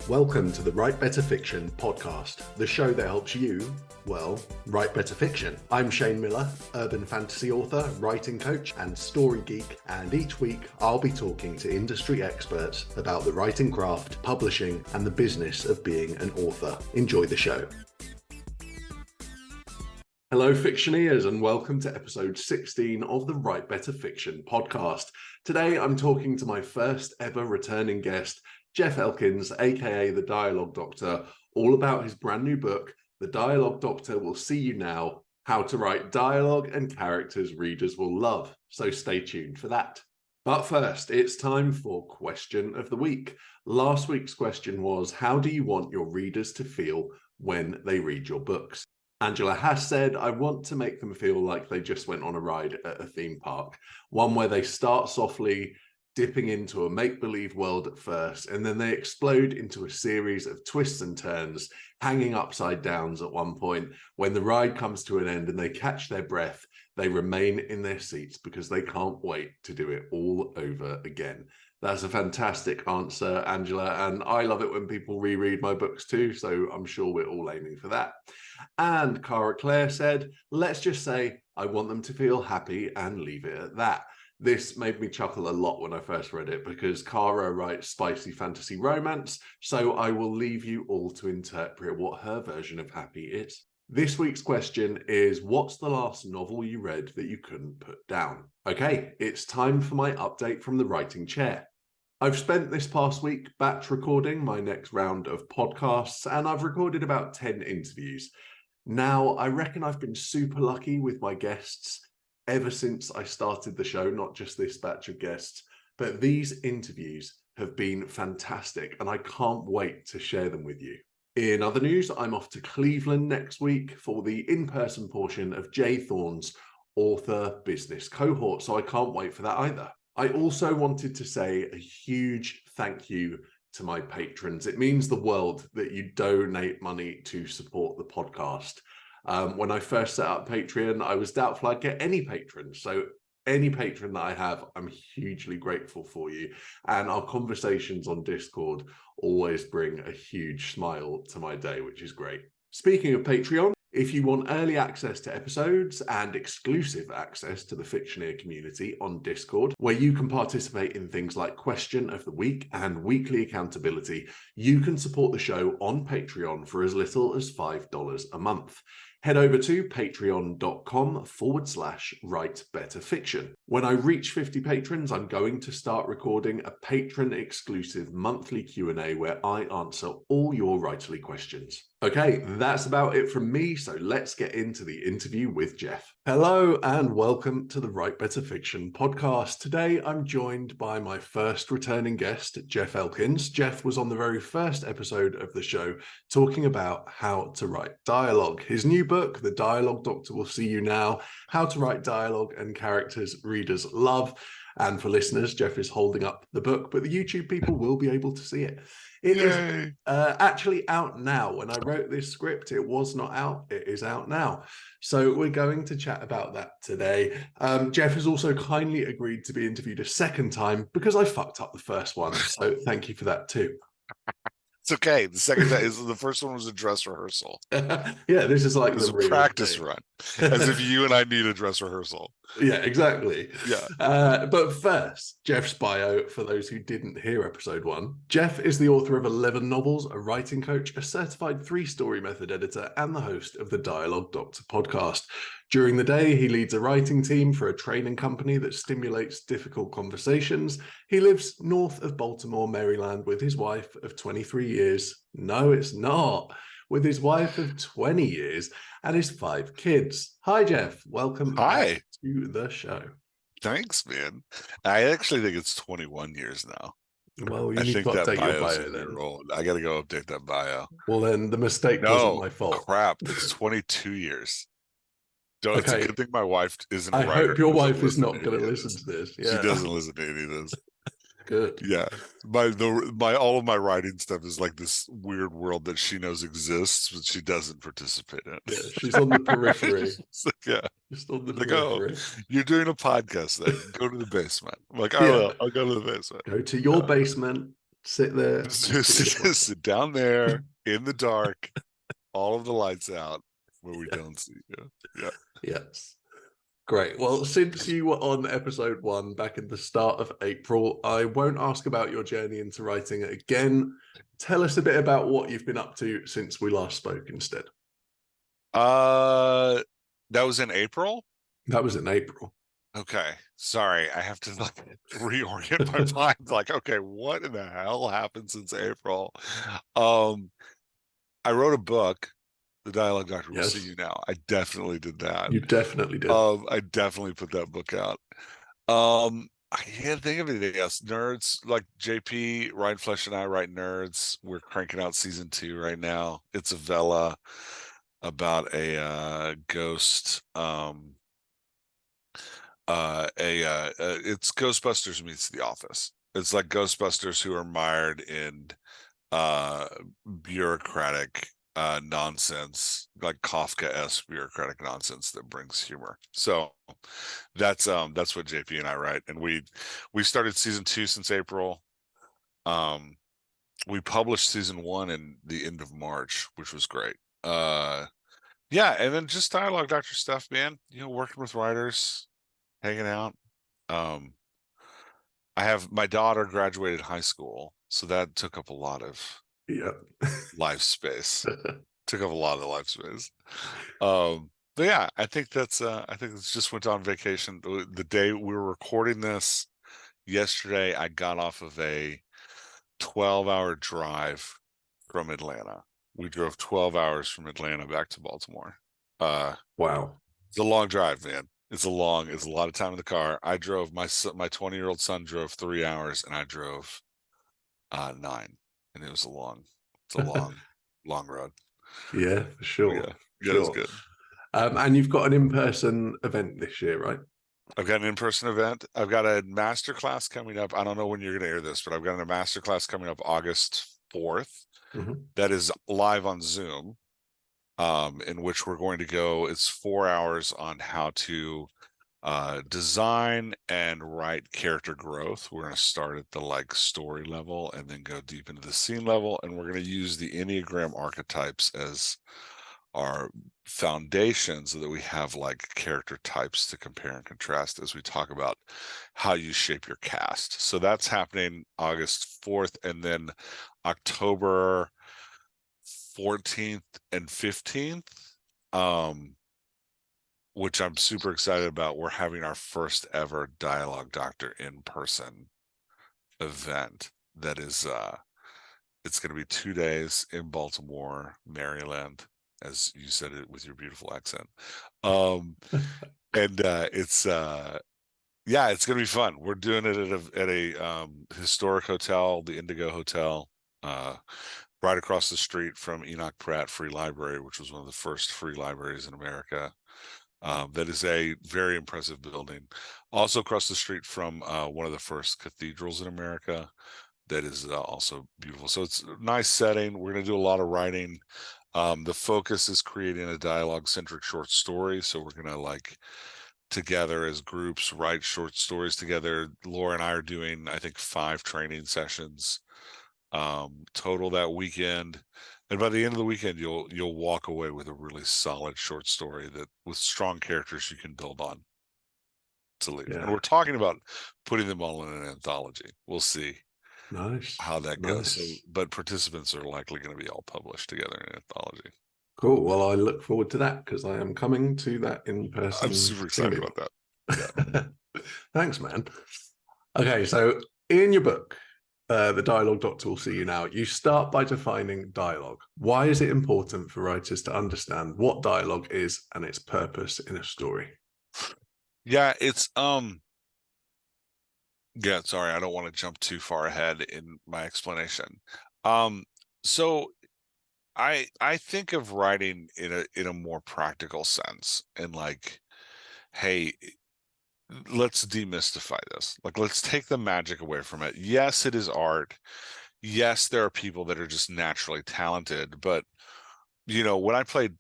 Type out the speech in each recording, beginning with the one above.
Welcome to the Write Better Fiction podcast, the show that helps you, well, write better fiction. I'm Shane Miller, urban fantasy author, writing coach, and story geek, and each week I'll be talking to industry experts about the writing craft, publishing, and the business of being an author. Enjoy the show. Hello, Fictioneers, and welcome to episode 16 of the Write Better Fiction podcast. Today I'm talking to my first ever returning guest, Jeff Elkins, aka The Dialogue Doctor, all about his brand new book, The Dialogue Doctor Will See You Now, How to Write Dialogue and Characters Readers Will Love. So stay tuned for that. But first, it's time for Question of the Week. Last week's question was, how do you want your readers to feel when they read your books? Angela has said, I want to make them feel like they just went on a ride at a theme park, one where they start softly, dipping into a make-believe world at first, and then they explode into a series of twists and turns, hanging upside downs at one point. When the ride comes to an end and they catch their breath, they remain in their seats because they can't wait to do it all over again. That's a fantastic answer, Angela, and I love it when people reread my books too, so I'm sure we're all aiming for that. And Cara Clare said, let's just say I want them to feel happy and leave it at that. This made me chuckle a lot when I first read it because Cara writes spicy fantasy romance, so I will leave you all to interpret what her version of happy is. This week's question is, what's the last novel you read that you couldn't put down? Okay, it's time for my update from the writing chair. I've spent this past week batch recording my next round of podcasts, and I've recorded about 10 interviews. Now, I reckon I've been super lucky with my guests ever since I started the show, not just this batch of guests, but these interviews have been fantastic and I can't wait to share them with you. In other news, I'm off to Cleveland next week for the in-person portion of Jay Thorne's author business cohort, so I can't wait for that either. I also wanted to say a huge thank you to my patrons. It means the world that you donate money to support the podcast. When I first set up Patreon, I was doubtful I'd get any patrons. So any patron that I have, I'm hugely grateful for you. And our conversations on Discord always bring a huge smile to my day, which is great. Speaking of Patreon, if you want early access to episodes and exclusive access to the Fictioneer community on Discord, where you can participate in things like Question of the Week and weekly accountability, you can support the show on Patreon for as little as $5 a month. Head over to patreon.com/writebetterfiction. When I reach 50 patrons, I'm going to start recording a patron-exclusive monthly Q&A where I answer all your writerly questions. Okay, that's about it from me, so let's get into the interview with Jeff. Hello and welcome to the Write Better Fiction podcast. Today I'm joined by my first returning guest, Jeff Elkins. Jeff was on the very first episode of the show talking about how to write dialogue. His new book, The Dialogue Doctor Will See You Now, How to Write Dialogue and Characters Readers Love. And for listeners, Jeff is holding up the book, but the YouTube people will be able to see it. It is actually out now. When I wrote this script, it was not out. It is out now. So we're going to chat about that today. Jeff has also kindly agreed to be interviewed a second time because I fucked up the first one. So thank you for that too. It's okay. The second time is the first one was a dress rehearsal. Yeah, this is like it was the a practice run, as if you and I need a dress rehearsal. Yeah, exactly. Yeah. But first, Jeff's bio, for those who didn't hear episode 1. Jeff is the author of 11 novels, a writing coach, a certified 3-story method editor, and the host of the Dialogue Doctor podcast. During the day, he leads a writing team for a training company that stimulates difficult conversations. He lives north of Baltimore, Maryland, with his wife of 23 years. No, it's not. With his wife of 20 years and his 5 kids. Hi, Jeff. Welcome back to the show. Thanks, man. I actually think it's 21 years now. Well, you need to update your bio then. I got to go update that bio. Well, then the mistake wasn't my fault. Crap. It's 22 years. It's a good thing my wife isn't a writer. I hope your wife is not going to listen to this. Yeah. She doesn't listen to any of this. Good. Yeah. All of my writing stuff is like this weird world that she knows exists, but she doesn't participate in. Yeah, she's on the periphery. Yeah. Just on the periphery. You're doing a podcast then. Go to the basement. I'm like, I'll go to the basement. Go to your basement, sit there and Sit down there in the dark, all of the lights out, where we don't see you. Yeah. Yes. Great. Well, since you were on episode 1 back in the start of April, I won't ask about your journey into writing it again. Tell us a bit about what you've been up to since we last spoke instead. That was in April? That was in April. Okay. Sorry. I have to like reorient my mind. Like, okay, what in the hell happened since April? I wrote a book, The Dialogue Doctor Will See Yes, You Now. I definitely did that. you definitely did. I definitely put that book out. I can't think of anything else. Nerds, like JP, Ryan Flesh and I write Nerds. We're cranking out season 2 right now. It's a Vela about a ghost. It's Ghostbusters meets The Office. It's like Ghostbusters who are mired in bureaucratic nonsense, like Kafka-esque bureaucratic nonsense that brings humor. So that's what JP and I write, and we started season 2 since April. We published season 1 in the end of March, which was great. Yeah, and then just Dialogue Doctor stuff, man. Working with writers, hanging out. I have my daughter graduated high school, so that took up a lot of life space. Took up a lot of the life space. But yeah, I think it's just went on vacation. The day we were recording this yesterday, I got off of a 12-hour drive from Atlanta. We drove 12 hours from Atlanta back to Baltimore. Wow. It's a long drive, man. It's a lot of time in the car. I drove my 20-year-old son drove 3 hours, and I drove 9, and it was a long road. Yeah, for sure. Yeah, Sure. it was good. And you've got an in-person event this year, right? I've got an in-person event. I've got a masterclass coming up. I don't know when you're going to hear this, but I've got a masterclass coming up August 4th. That is live on Zoom, in which we're going to go. It's 4 hours on how to design and write character growth. We're going to start at the story level and then go deep into the scene level, and we're going to use the Enneagram archetypes as our foundation so that we have character types to compare and contrast as we talk about how you shape your cast. So that's happening August 4th, and then October 14th and 15th, which I'm super excited about. We're having our first ever Dialogue Doctor in-person event that is it's going to be 2 days in Baltimore, Maryland, as you said it with your beautiful accent. And it's it's going to be fun. We're doing it at a historic hotel, the Indigo Hotel, right across the street from Enoch Pratt Free Library, which was one of the first free libraries in America. That is a very impressive building. Also across the street from one of the first cathedrals in America. That is also beautiful. So it's a nice setting. We're going to do a lot of writing. The focus is creating a dialogue-centric short story. So we're going to together as groups write short stories together. Laura and I are doing, I think, 5 training sessions total that weekend. And by the end of the weekend, you'll walk away with a really solid short story that with strong characters you can build on to leave. Yeah. And we're talking about putting them all in an anthology. We'll see. Nice. How that goes. So, but participants are likely going to be all published together in an anthology. Cool. Well, I look forward to that because I am coming to that in person. I'm super excited about that. Yeah. Thanks, man. Okay, so in your book, The Dialogue Doctor Will See You Now, you start by defining dialogue. Why is it important for writers to understand what dialogue is and its purpose in a story? Yeah, it's yeah, sorry, I don't want to jump too far ahead in my explanation. So I think of writing in a more practical sense, and hey, let's demystify this. Let's take the magic away from it. Yes, it is art. Yes, there are people that are just naturally talented, but when I played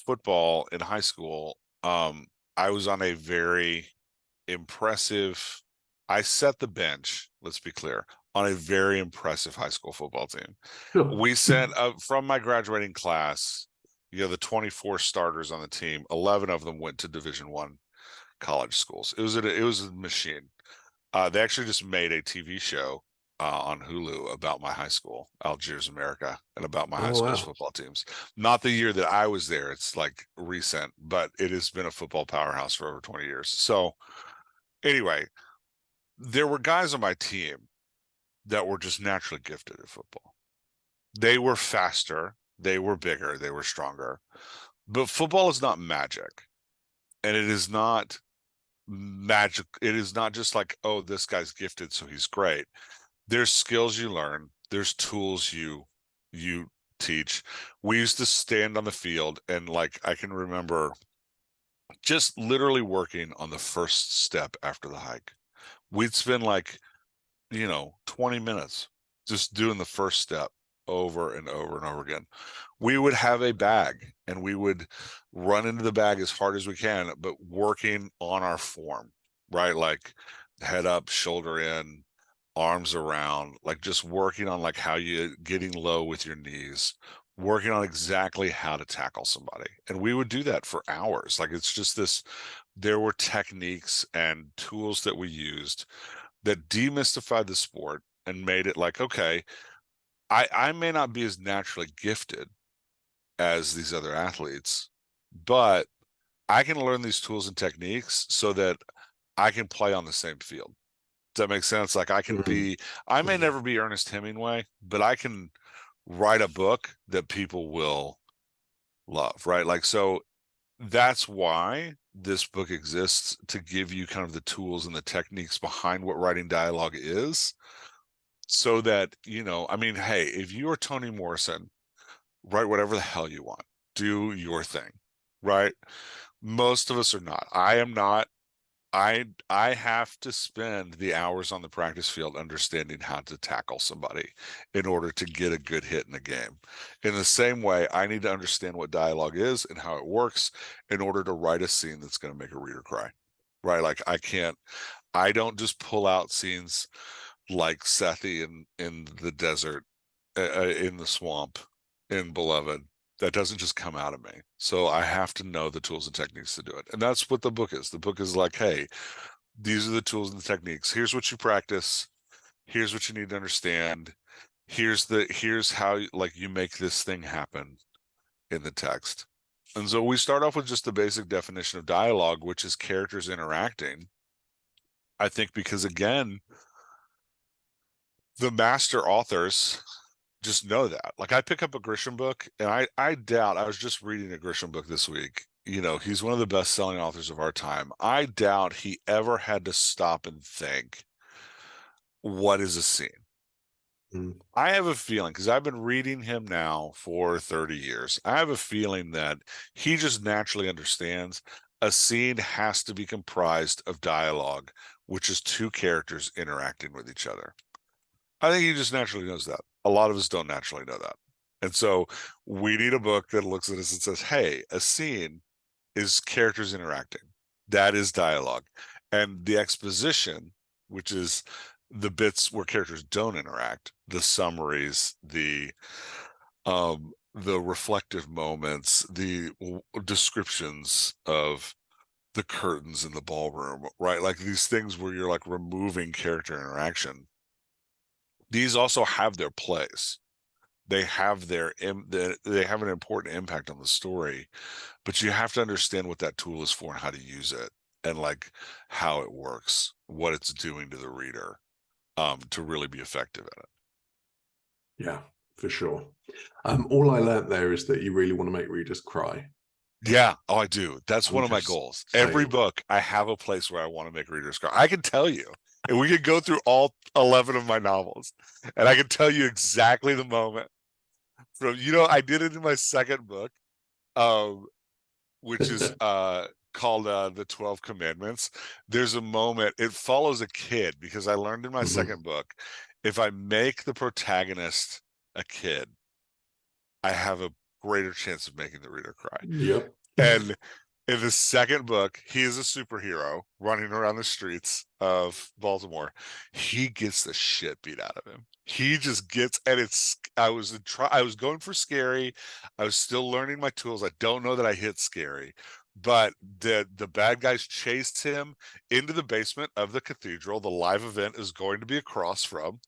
football in high school, I was on a very impressive. I set the bench. Let's be clear. on a very impressive high school football team. Sure. We sent from my graduating class, the 24 starters on the team, 11 of them went to Division I college schools. It was a machine. They actually just made a TV show on Hulu about my high school, Algiers, America, and about my high Oh, school's wow. football teams. Not the year that I was there. It's like recent, but it has been a football powerhouse for over 20 years. So anyway, there were guys on my team that were just naturally gifted at football. They were faster, they were bigger, they were stronger. But football is not magic. And it is not magic. It is not just like, oh, this guy's gifted, so he's great. There's skills you learn, there's tools you teach. We used to stand on the field, and like I can remember just literally working on the first step after the hike. We'd spend like 20 minutes just doing the first step over and over and over again. We would have a bag and we would run into the bag as hard as we can, but working on our form, right? Like head up, shoulder in, arms around, like just working on like how you getting low with your knees, working on exactly how to tackle somebody. And we would do that for hours. Like it's just this, there were techniques and tools that we used that demystified the sport and made it like, okay, I may not be as naturally gifted as these other athletes, but I can learn these tools and techniques so that I can play on the same field. Does that make sense? Like Mm. I may Yeah. never be Ernest Hemingway, but I can write a book that people will love, right? Like, so that's why this book exists, to give you kind of the tools and the techniques behind what writing dialogue is, so that, I mean, hey, if you are Toni Morrison, write whatever the hell you want, do your thing, right? Most of us are not. I am not. I have to spend the hours on the practice field understanding how to tackle somebody in order to get a good hit in the game. In the same way, I need to understand what dialogue is and how it works in order to write a scene that's going to make a reader cry, right? Like I don't just pull out scenes like Sethi in the desert, in the swamp, in Beloved. That doesn't just come out of me. So I have to know the tools and techniques to do it. And that's what the book is. The book is like, hey, these are the tools and the techniques. Here's what you practice. Here's what you need to understand. Here's how like you make this thing happen in the text. And so we start off with just the basic definition of dialogue, which is characters interacting. I think because again, the master authors just know that. Like I pick up a Grisham book and I doubt, I was just reading a Grisham book this week. He's one of the best selling authors of our time. I doubt he ever had to stop and think, what is a scene? Mm. I have a feeling, because I've been reading him now for 30 years, I have a feeling that he just naturally understands a scene has to be comprised of dialogue, which is two characters interacting with each other. I think he just naturally knows that. A lot of us don't naturally know that. And so we need a book that looks at us and says, hey, a scene is characters interacting. That is dialogue. And the exposition, which is the bits where characters don't interact, the summaries, the reflective moments, the descriptions of the curtains in the ballroom, right? Like these things where you're like removing character interaction. These also have their place. They have they have an important impact on the story, but you have to understand what that tool is for and how to use it, and like how it works, what it's doing to the reader, to really be effective at it. Yeah, for sure. All I learnt there is that you really want to make readers cry. Yeah, oh, I do. That's I'm one of my just goals. Every saying. book, I have a place where I want to make readers cry. I can tell you, and we could go through all 11 of my novels, and I can tell you exactly the moment from, I did it in my second book. Um, which is called The 12 Commandments. There's a moment, it follows a kid, because I learned in my Mhm. second book, if I make the protagonist a kid, I have a greater chance of making the reader cry. Yep. And In the second book, he is a superhero running around the streets of Baltimore. He gets the shit beat out of him. He just gets, and I was going for scary. I was still learning my tools. I don't know that I hit scary, but the bad guys chased him into the basement of the cathedral. The live event is going to be across from.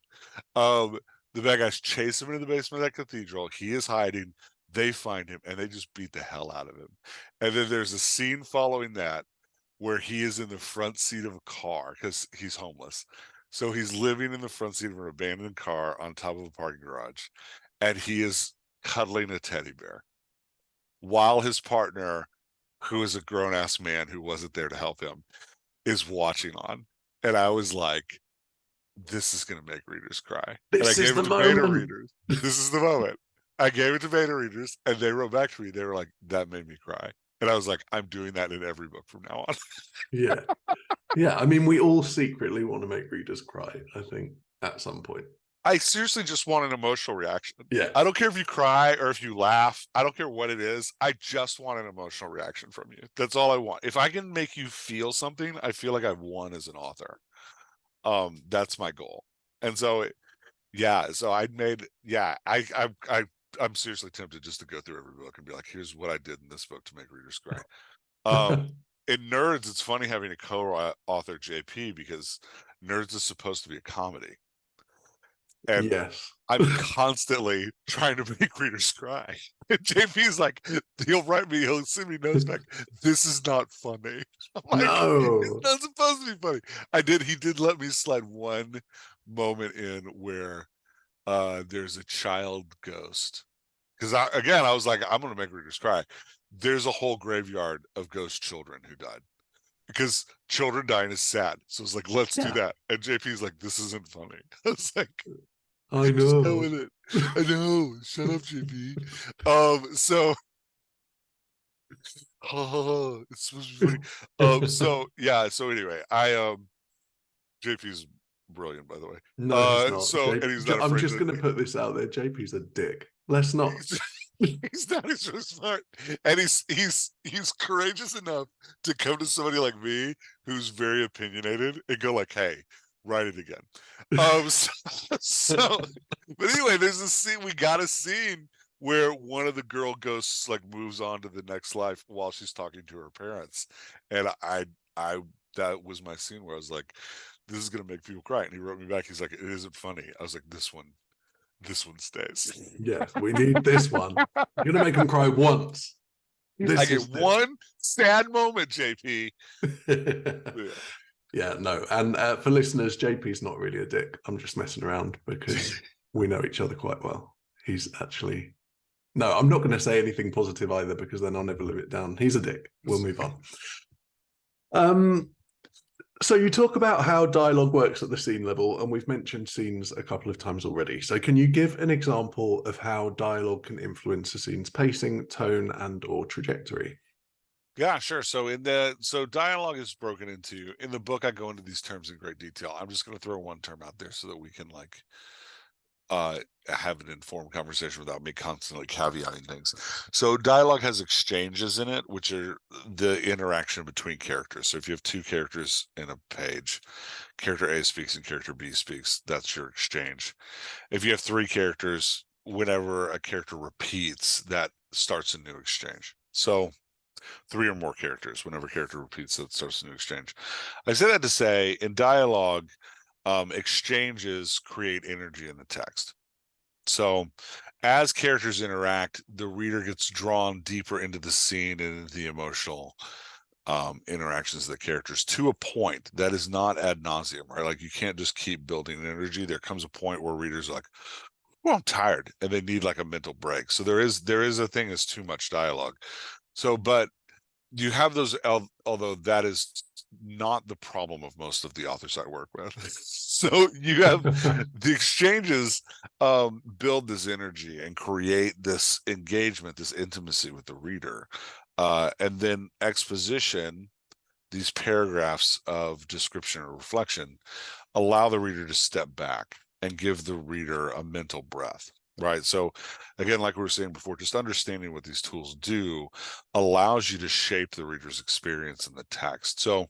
The bad guys chase him into the basement of that cathedral. He is hiding. They find him and they just beat the hell out of him. And then there's a scene following that where he is in the front seat of a car because he's homeless. So he's living in the front seat of an abandoned car on top of a parking garage, and he is cuddling a teddy bear while his partner, who is a grown-ass man who wasn't there to help him, is watching on. And I was like, this is going to make readers cry. And I gave it to beta readers. This is the moment. I gave it to beta readers, and they wrote back to me. They were like, that made me cry. And I was like, I'm doing that in every book from now on. Yeah. Yeah. I mean, we all secretly want to make readers cry, I think, at some point. I seriously just want an emotional reaction. Yeah. I don't care if you cry or if you laugh. I don't care what it is. I just want an emotional reaction from you. That's all I want. If I can make you feel something, I feel like I've won as an author. That's my goal. And so I'm seriously tempted just to go through every book and be like, here's what I did in this book to make readers cry. In Nerds, it's funny having a co-author JP because Nerds is supposed to be a comedy. And yes. I'm constantly trying to make readers cry. And JP's like, he'll send me notes back. This is not funny. I'm like, no, it's not supposed to be funny. He did let me slide one moment in where there's a child ghost. Because I was like, I'm going to make readers cry. There's a whole graveyard of ghost children who died. Because children dying is sad. So it's like, let's do that. And JP's like, this isn't funny. I was like, I know. Go with it. I know. Shut up, JP. So it's supposed to be funny. So anyway, JP's brilliant, by the way. No, he's not. So and he's not I'm just gonna put this out there. JP's a dick. Let's not. He's not. He's so smart, and he's courageous enough to come to somebody like me who's very opinionated and go like, "Hey, write it again." But anyway, there's a scene. We got a scene where one of the girl ghosts like moves on to the next life while she's talking to her parents, and I that was my scene where I was like, "This is gonna make people cry." And he wrote me back. He's like, "It isn't funny." I was like, "This one stays." Yes, we need this one. You're gonna make them cry once. I get one sad moment, JP. Yeah, no. And for listeners, JP's not really a dick. I'm just messing around because we know each other quite well. He's actually... No, I'm not going to say anything positive either because then I'll never live it down. He's a dick. We'll move on. So you talk about how dialogue works at the scene level, and we've mentioned scenes a couple of times already. So can you give an example of how dialogue can influence a scene's pacing, tone, and or trajectory? Yeah, sure. So dialogue is broken into, in the book, I go into these terms in great detail. I'm just going to throw one term out there so that we can have an informed conversation without me constantly caveating things. So dialogue has exchanges in it, which are the interaction between characters. So if you have two characters in a page, character A speaks and character B speaks, that's your exchange. If you have three characters, whenever a character repeats, that starts a new exchange. So three or more characters, whenever a character repeats, that starts a new exchange. I say that to say, in dialogue, exchanges create energy in the text. So as characters interact, the reader gets drawn deeper into the scene and into the emotional interactions of the characters to a point that is not ad nauseum, right? Like you can't just keep building energy. There comes a point where readers are like, well, I'm tired, and they need like a mental break. So there is a thing as too much dialogue. So, but you have those, although that is not the problem of most of the authors I work with. So you have the exchanges build this energy and create this engagement, this intimacy with the reader. And then exposition, these paragraphs of description or reflection, allow the reader to step back and give the reader a mental breath. right? So again, like we were saying before, just understanding what these tools do allows you to shape the reader's experience in the text. So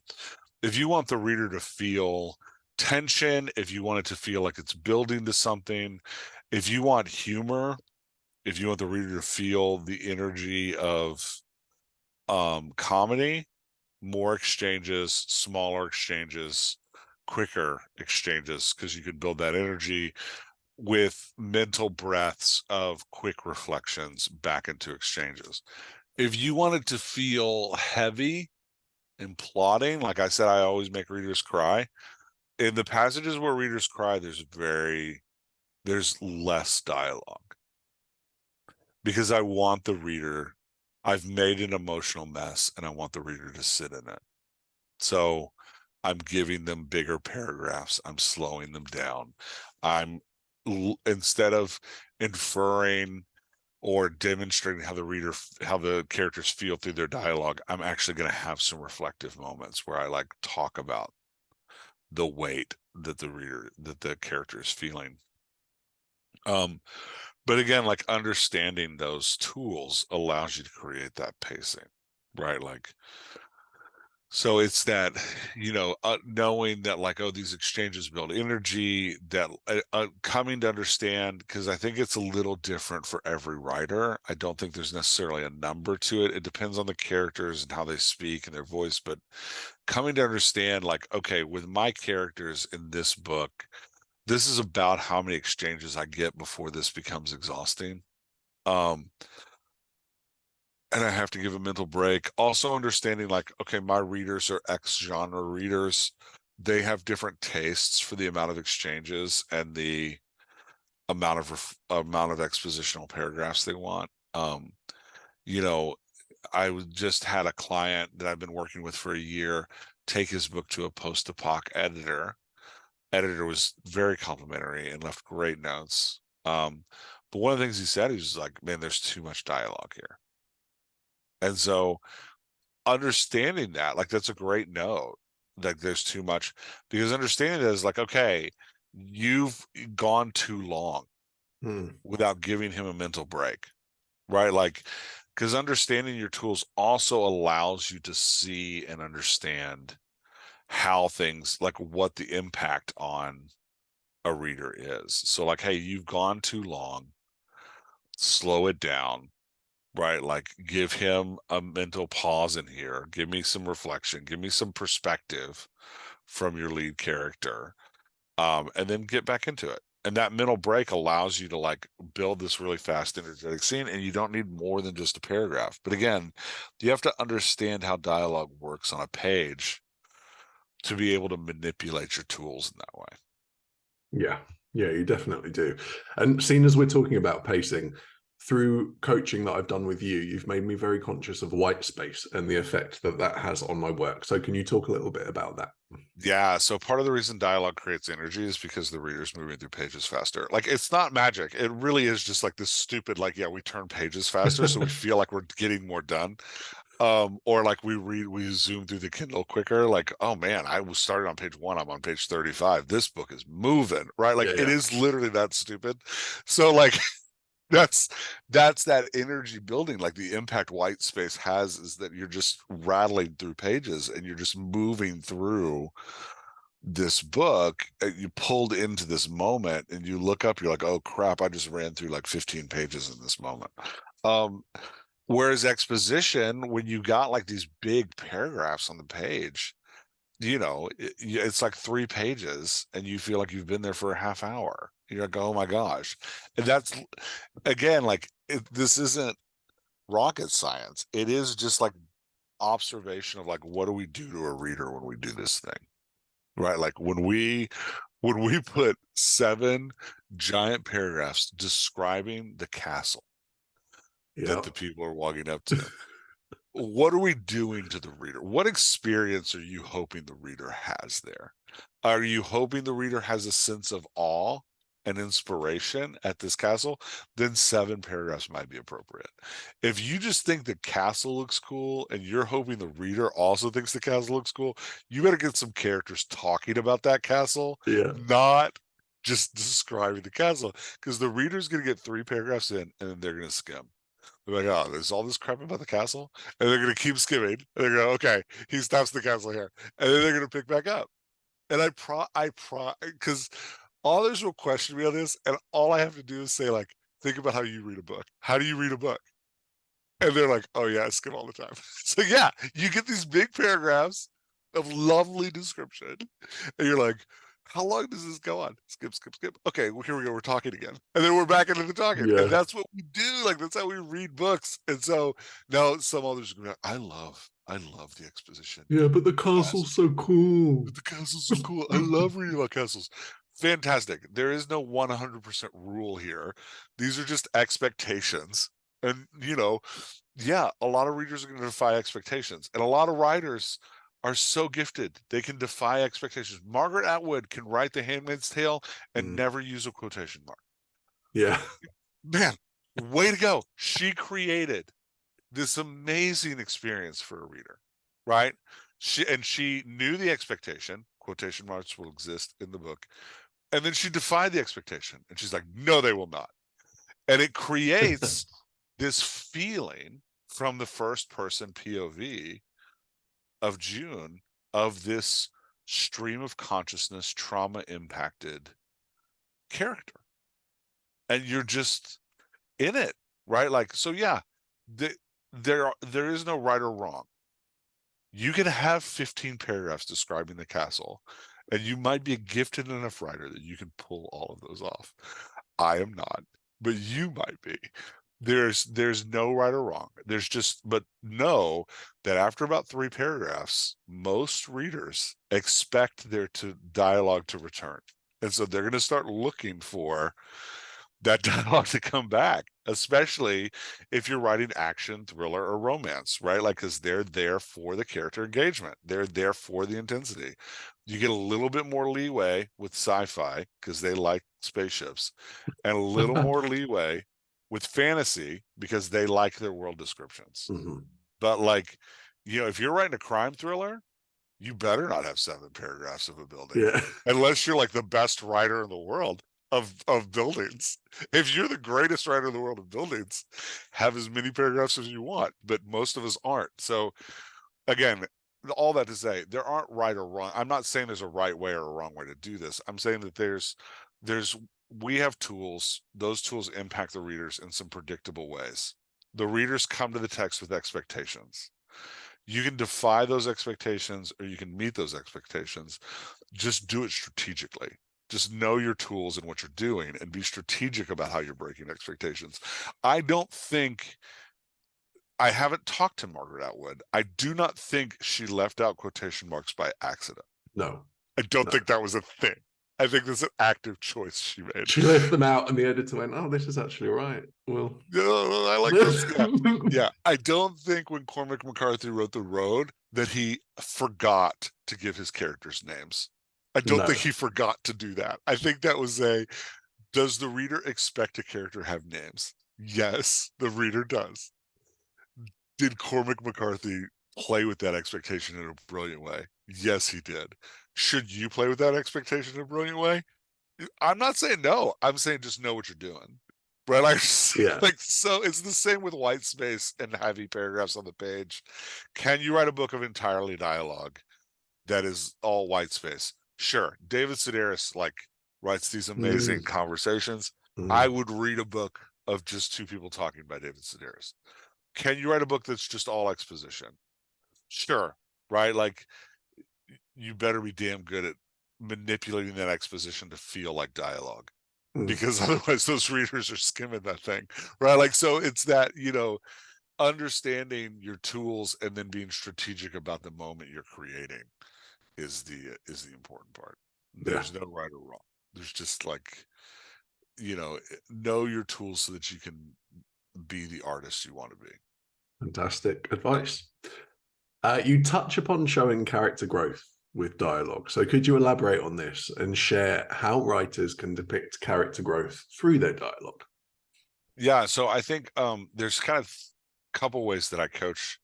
if you want the reader to feel tension, if you want it to feel like it's building to something, if you want humor, if you want the reader to feel the energy of comedy, more exchanges, smaller exchanges, quicker exchanges, because you can build that energy with mental breaths of quick reflections back into exchanges. If you want it to feel heavy and plotting, like I said, I always make readers cry. In the passages where readers cry, there's less dialogue, because I want the reader, I've made an emotional mess and I want the reader to sit in it. So I'm giving them bigger paragraphs. I'm slowing them down. I'm instead of inferring or demonstrating how how the characters feel through their dialogue, I'm actually going to have some reflective moments where I like talk about the weight that the character is feeling. But again, like understanding those tools allows you to create that pacing, right? Like, so it's that, knowing that like, oh, these exchanges build energy, that coming to understand, because I think it's a little different for every writer. I don't think there's necessarily a number to it. It depends on the characters and how they speak and their voice, but coming to understand like, okay, with my characters in this book, this is about how many exchanges I get before this becomes exhausting. Um, and I have to give a mental break. Also understanding like, okay, my readers are X genre readers. They have different tastes for the amount of exchanges and the amount of expositional paragraphs they want. You know, just had a client that I've been working with for a year take his book to a post-apoc editor. Editor was very complimentary and left great notes. But one of the things he said, he was like, man, there's too much dialogue here. And so understanding that, like, that's a great note. Like, there's too much, because understanding that is like, okay, you've gone too long without giving him a mental break, right? Like, because understanding your tools also allows you to see and understand how things, like, what the impact on a reader is. So, like, hey, you've gone too long, slow it down, right? Like, give him a mental pause in here. Give me some reflection. Give me some perspective from your lead character, and then get back into it. And that mental break allows you to like build this really fast, energetic scene, and you don't need more than just a paragraph. But again, you have to understand how dialogue works on a page to be able to manipulate your tools in that way. Yeah, yeah, you definitely do. And seeing as we're talking about pacing, through coaching that I've done with you, you've made me very conscious of white space and the effect that that has on my work. So can you talk a little bit about that? Yeah, so part of the reason dialogue creates energy is because the reader's moving through pages faster. Like, it's not magic. It really is just like this stupid, like, yeah, we turn pages faster, so we feel like we're getting more done. Or like we zoom through the Kindle quicker. Like, oh man, I was started on page 1, I'm on page 35. This book is moving, right? Like, Yeah, it yeah. is literally that stupid. So like, that's that energy building. Like, the impact white space has is that you're just rattling through pages and you're just moving through this book. You pulled into this moment and you look up, you're like, oh crap, I just ran through like 15 pages in this moment. um Whereas exposition, when you got like these big paragraphs on the page, it's like 3 pages and you feel like you've been there for a half hour. You're like, oh my gosh. And that's, again, like, this isn't rocket science. It is just like observation of like, what do we do to a reader when we do this thing? Right? Like, when we put 7 giant paragraphs describing the castle that Yeah. the people are walking up to, what are we doing to the reader? What experience are you hoping the reader has there? Are you hoping the reader has a sense of awe and inspiration at this castle? Then 7 paragraphs might be appropriate. If you just think the castle looks cool and you're hoping the reader also thinks the castle looks cool, you better get some characters talking about that castle, Yeah. not just describing the castle, because the reader's going to get 3 paragraphs in and then they're going to skim. They're like, oh, there's all this crap about the castle, and they're going to keep skimming. And they're going to go, okay, he stops the castle here, and then they're going to pick back up. And because others will question me on this, and all I have to do is say, like, think about how you read a book. How do you read a book? And they're like, oh yeah, I skim all the time. So yeah, you get these big paragraphs of lovely description, and you're like, how long does this go on? Skip, skip, skip. Okay, well, here we go. We're talking again, and then we're back into the talking, and Yeah. that's what we do. Like that's how we read books. And so now some others are going, to I love the exposition. Yeah, but the castle's so cool. The castle's so cool. I love reading about castles. Fantastic. There is no 100% rule here. These are just expectations. And, yeah, a lot of readers are going to defy expectations. And a lot of writers are so gifted. They can defy expectations. Margaret Atwood can write The Handmaid's Tale and never use a quotation mark. Yeah. Man, way to go. She created this amazing experience for a reader, right? She knew the expectation, quotation marks will exist in the book, and then she defied the expectation, and she's like, no, they will not. And it creates this feeling from the first person POV of June of this stream of consciousness, trauma impacted character. And you're just in it, right? Like, so yeah, there is no right or wrong. You can have 15 paragraphs describing the castle, and you might be a gifted enough writer that you can pull all of those off. I am not, but you might be. There's no right or wrong. But know that after about 3 paragraphs, most readers expect their dialogue to return. And so they're going to start looking for that dialogue to come back, especially if you're writing action, thriller, or romance, right? Like, because they're there for the character engagement. They're there for the intensity. You get a little bit more leeway with sci-fi because they like spaceships, and a little more leeway with fantasy because they like their world descriptions. But like, if you're writing a crime thriller, you better not have 7 paragraphs of a building, unless you're like the best writer in the world of buildings. If you're the greatest writer in the world of buildings, have as many paragraphs as you want, but most of us aren't. So again, all that to say, there aren't right or wrong. I'm not saying there's a right way or a wrong way to do this. I'm saying that we have tools. Those tools impact the readers in some predictable ways. The readers come to the text with expectations. You can defy those expectations or you can meet those expectations. Just do it strategically. Just know your tools and what you're doing and be strategic about how you're breaking expectations. I haven't talked to Margaret Atwood. I do not think she left out quotation marks by accident. No. I don't think that was a thing. I think that's an active choice she made. She left them out and the editor went, oh, this is actually right. Well, no, I like this. Yeah. I don't think when Cormac McCarthy wrote The Road that he forgot to give his characters names. I don't think he forgot to do that. I think that was does the reader expect a character to have names? Yes, the reader does. Did Cormac McCarthy play with that expectation in a brilliant way? Yes, he did. Should you play with that expectation in a brilliant way? I'm not saying no. I'm saying just know what you're doing. Right? So it's the same with white space and heavy paragraphs on the page. Can you write a book of entirely dialogue that is all white space? Sure. David Sedaris writes these amazing conversations. I would read a book of just 2 people talking by David Sedaris. Can you write a book that's just all exposition? Sure. Right? Like, you better be damn good at manipulating that exposition to feel like dialogue, because otherwise those readers are skimming that thing, right? Like, so it's that, understanding your tools and then being strategic about the moment you're creating is the important part. There's no right or wrong. There's just know your tools so that you can be the artist you want to be. Fantastic advice. You touch upon showing character growth with dialogue. So could you elaborate on this and share how writers can depict character growth through their dialogue? Yeah, so I think there's kind of a couple ways that I coach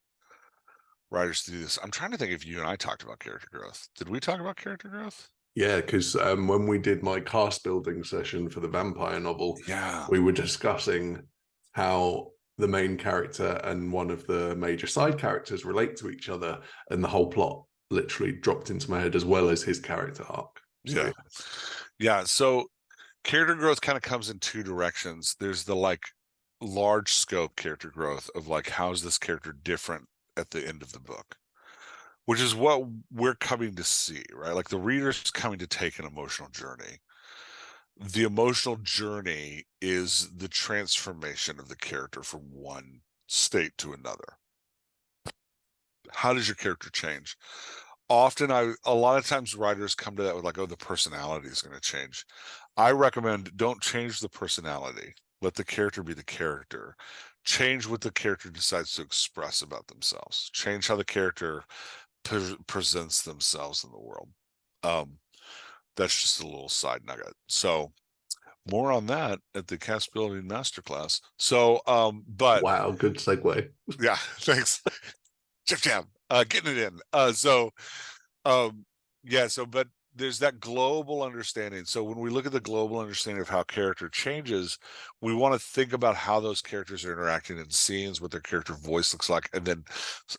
writers to do this. I'm trying to think if you and I talked about character growth. Did we talk about character growth? Yeah, because when we did my cast building session for the vampire novel, Yeah. we were discussing how the main character and one of the major side characters relate to each other, and the whole plot literally dropped into my head, as well as his character arc. So Yeah. Yeah. So character growth kind of comes in two directions. There's the like large scope character growth of like, how's this character different at the end of the book? Which is what we're coming to see, right? Like the reader's coming to take an emotional journey. The emotional journey is the transformation of the character from one state to another. How does your character change? Often, a lot of times writers come to that with like, oh, the personality is going to change. I recommend don't change the personality. Let the character be the character. Change what the character decides to express about themselves. Change how the character presents themselves in the world. Um, that's just a little side nugget. So more on that at the cast building masterclass. So, but wow, good segue. yeah, thanks, Jeff Jam, getting it in. Um, yeah, so but there's that global understanding. So when we look at the global understanding of how character changes, we want to think about how those characters are interacting in scenes, what their character voice looks like, and then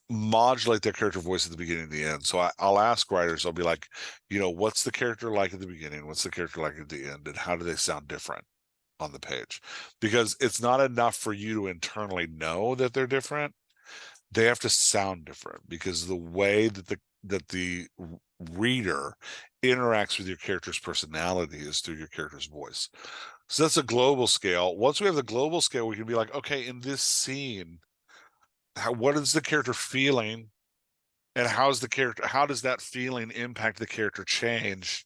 modulate their character voice at the beginning and the end. So I'll ask writers, I'll be like, what's the character like at the beginning? What's the character like at the end? And how do they sound different on the page? Because it's not enough for you to internally know that they're different. They have to sound different, because the way that the reader interacts with your character's personality is through your character's voice. So that's a global scale. Once we have the global scale, we can be like, okay, in this scene, what is the character feeling, and how does that feeling impact the character change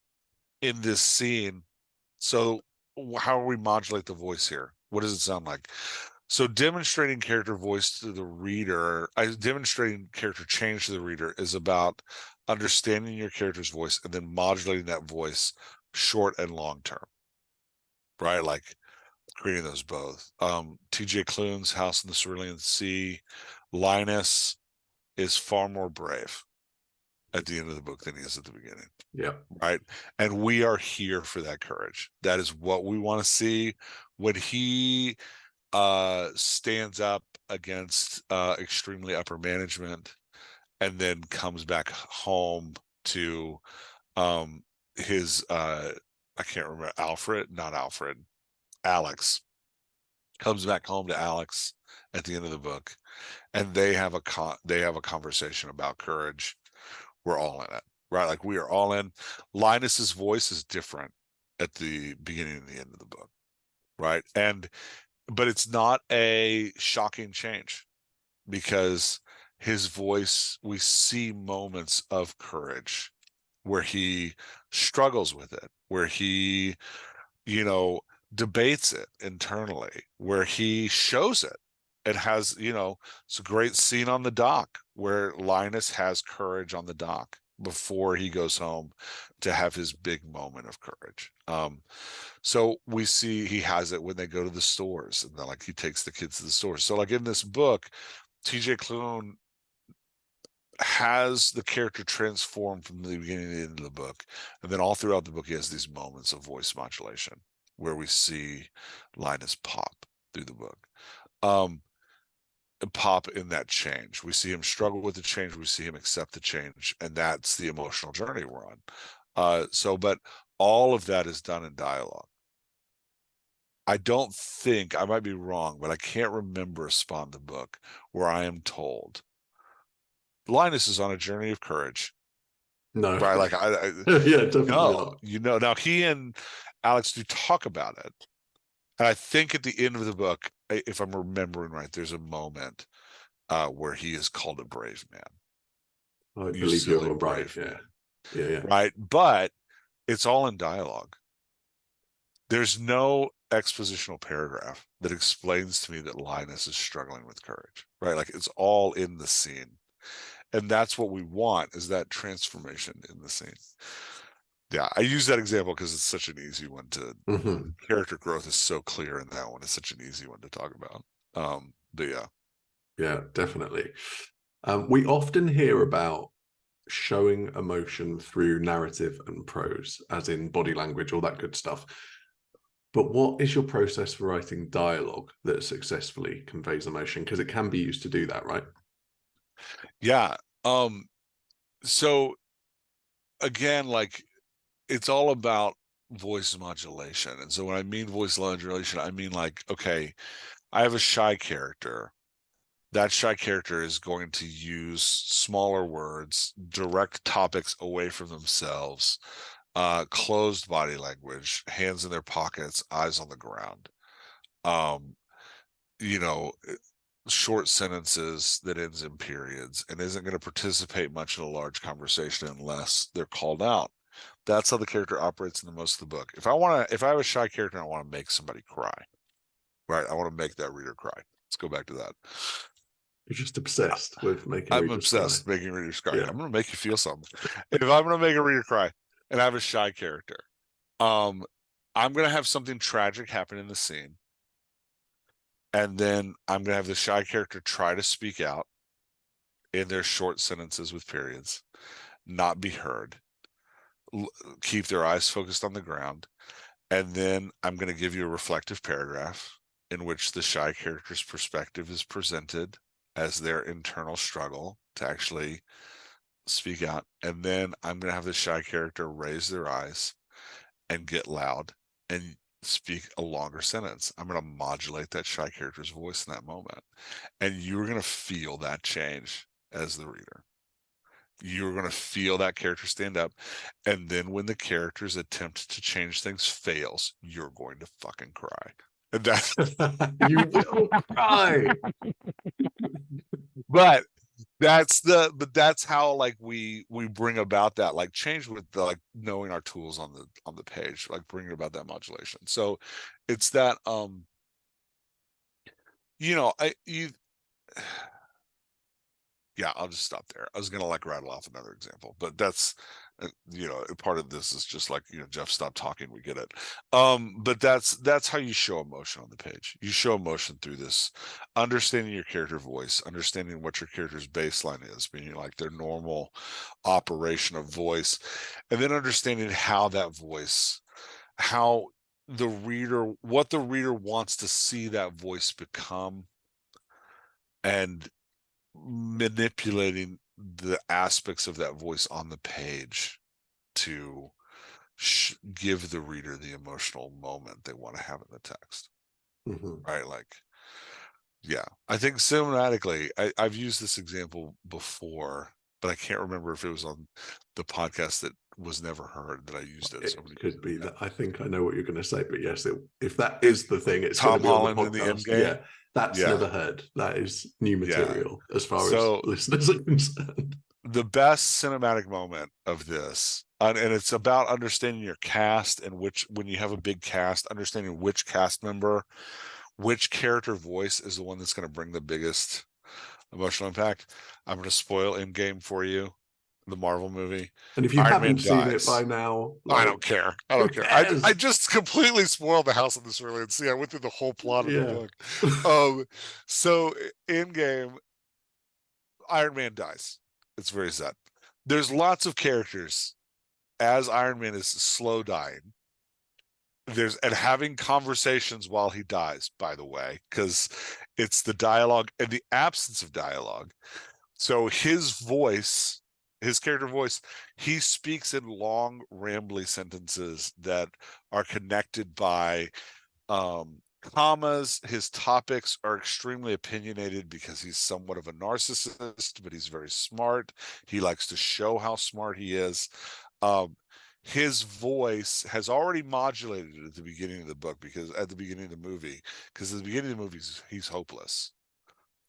in this scene? So how do we modulate the voice here? What does it sound like? So demonstrating character voice to the reader, demonstrating character change to the reader is about understanding your character's voice and then modulating that voice short and long term, right? Like creating those both. TJ Klune's House in the Cerulean Sea, Linus is far more brave at the end of the book than he is at the beginning. Yeah. Right. And we are here for that courage. That is what we want to see. When he stands up against extremely upper management and then comes back home to his I can't remember, Alex comes back home to Alex at the end of the book, and they have a conversation about courage. We're all in it, right? Like we are all in. Linus's voice is different at the beginning and the end of the book, right? But it's not a shocking change, because his voice, we see moments of courage where he struggles with it, where he, you know, debates it internally, where he shows it. It has, it's a great scene on the dock where Linus has courage on the dock before he goes home to have his big moment of courage. So we see he has it when they go to the stores, and then like he takes the kids to the stores. So like in this book, TJ Klune has the character transform from the beginning to the end of the book, and then all throughout the book he has these moments of voice modulation where we see Linus pop through the book. Pop in that change. We see him struggle with the change, we see him accept the change, and that's the emotional journey we're on. But all of that is done in dialogue. I don't think, I might be wrong, but I can't remember a spot in the book where I am told Linus is on a journey of courage. No. Right? Like yeah, definitely no, not. now he and Alex do talk about it. And I think at the end of the book, if I'm remembering right, there's a moment where he is called a brave man. I You believe silly you're right. brave Yeah. man. Yeah. Right? But it's all in dialogue. There's no expositional paragraph that explains to me that Linus is struggling with courage, right? Like it's all in the scene. And that's what we want, is that transformation in the scene. Yeah, I use that example because it's such an easy one to, character growth is so clear in that one. It's such an easy one to talk about. But yeah. Yeah, definitely. We often hear about showing emotion through narrative and prose, as in body language, all that good stuff. But what is your process for writing dialogue that successfully conveys emotion? Because it can be used to do that, right? Yeah. So again, like, it's all about voice modulation. And so when I mean voice modulation, I mean, like, okay, I have a shy character. That shy character is going to use smaller words, direct topics away from themselves, closed body language, hands in their pockets, eyes on the ground. Um, you know, short sentences that ends in periods, and isn't going to participate much in a large conversation unless they're called out. That's how the character operates in the most of the book. If I have a shy character and I want to make somebody cry, right? I want to make that reader cry. Let's go back to that. You're just obsessed with making I'm readers cry. obsessed making readers cry. Yeah. I'm going to make you feel something. If I'm going to make a reader cry and I have a shy character, I'm going to have something tragic happen in the scene. And then I'm going to have the shy character try to speak out in their short sentences with periods, not be heard, keep their eyes focused on the ground. And then I'm going to give you a reflective paragraph in which the shy character's perspective is presented as their internal struggle to actually speak out. And then I'm going to have the shy character raise their eyes and get loud and speak a longer sentence. I'm going to modulate that shy character's voice in that moment. And you're going to feel that change as the reader. You're going to feel that character stand up. And then when the character's attempt to change things fails, you're going to fucking cry. And that's You will cry. but that's how, like, we bring about that, like, change with the, like, knowing our tools on the page, like bringing about that modulation. So it's that yeah, I'll just stop there. I was gonna, like, rattle off another example, but that's part of this is just like, Jeff, stop talking, we get it. But that's how you show emotion on the page. You show emotion through this, understanding your character voice, understanding what your character's baseline is, meaning like their normal operation of voice, and then understanding how that voice, how what the reader wants to see that voice become, and manipulating the aspects of that voice on the page to give the reader the emotional moment they want to have in the text. Mm-hmm. Right? Like, yeah, I think cinematically, I've used this example before, but I can't remember if it was on the podcast that was never heard that I used it. It So many could be yeah. that. I think I know what you're going to say, but yes, if that is the thing, it's going to Tom be on the Holland in the podcast. Endgame. Yeah, that's Yeah, never heard. That is new yeah. material as far as So listeners are concerned. the best cinematic moment of this, and it's about understanding your cast, and when you have a big cast, understanding which cast member, which character voice is the one that's going to bring the biggest emotional impact. I'm going to spoil Endgame for you, the Marvel movie. And if you Iron haven't Man seen it by dies. now, I don't like, care. I who don't care. I cares? just completely spoiled the house on this early, and see, I went through the whole plot of the Yeah. book. So Endgame, Iron Man dies. It's very sad. There's lots of characters as Iron Man is slow dying. And having conversations while he dies, by the way, because it's the dialogue and the absence of dialogue. So his voice, his character voice, he speaks in long, rambly sentences that are connected by commas. His topics are extremely opinionated because he's somewhat of a narcissist, but he's very smart. He likes to show how smart he is. His voice has already modulated at the beginning of the book, because at the beginning of the movie, because at the beginning of the movie, he's hopeless.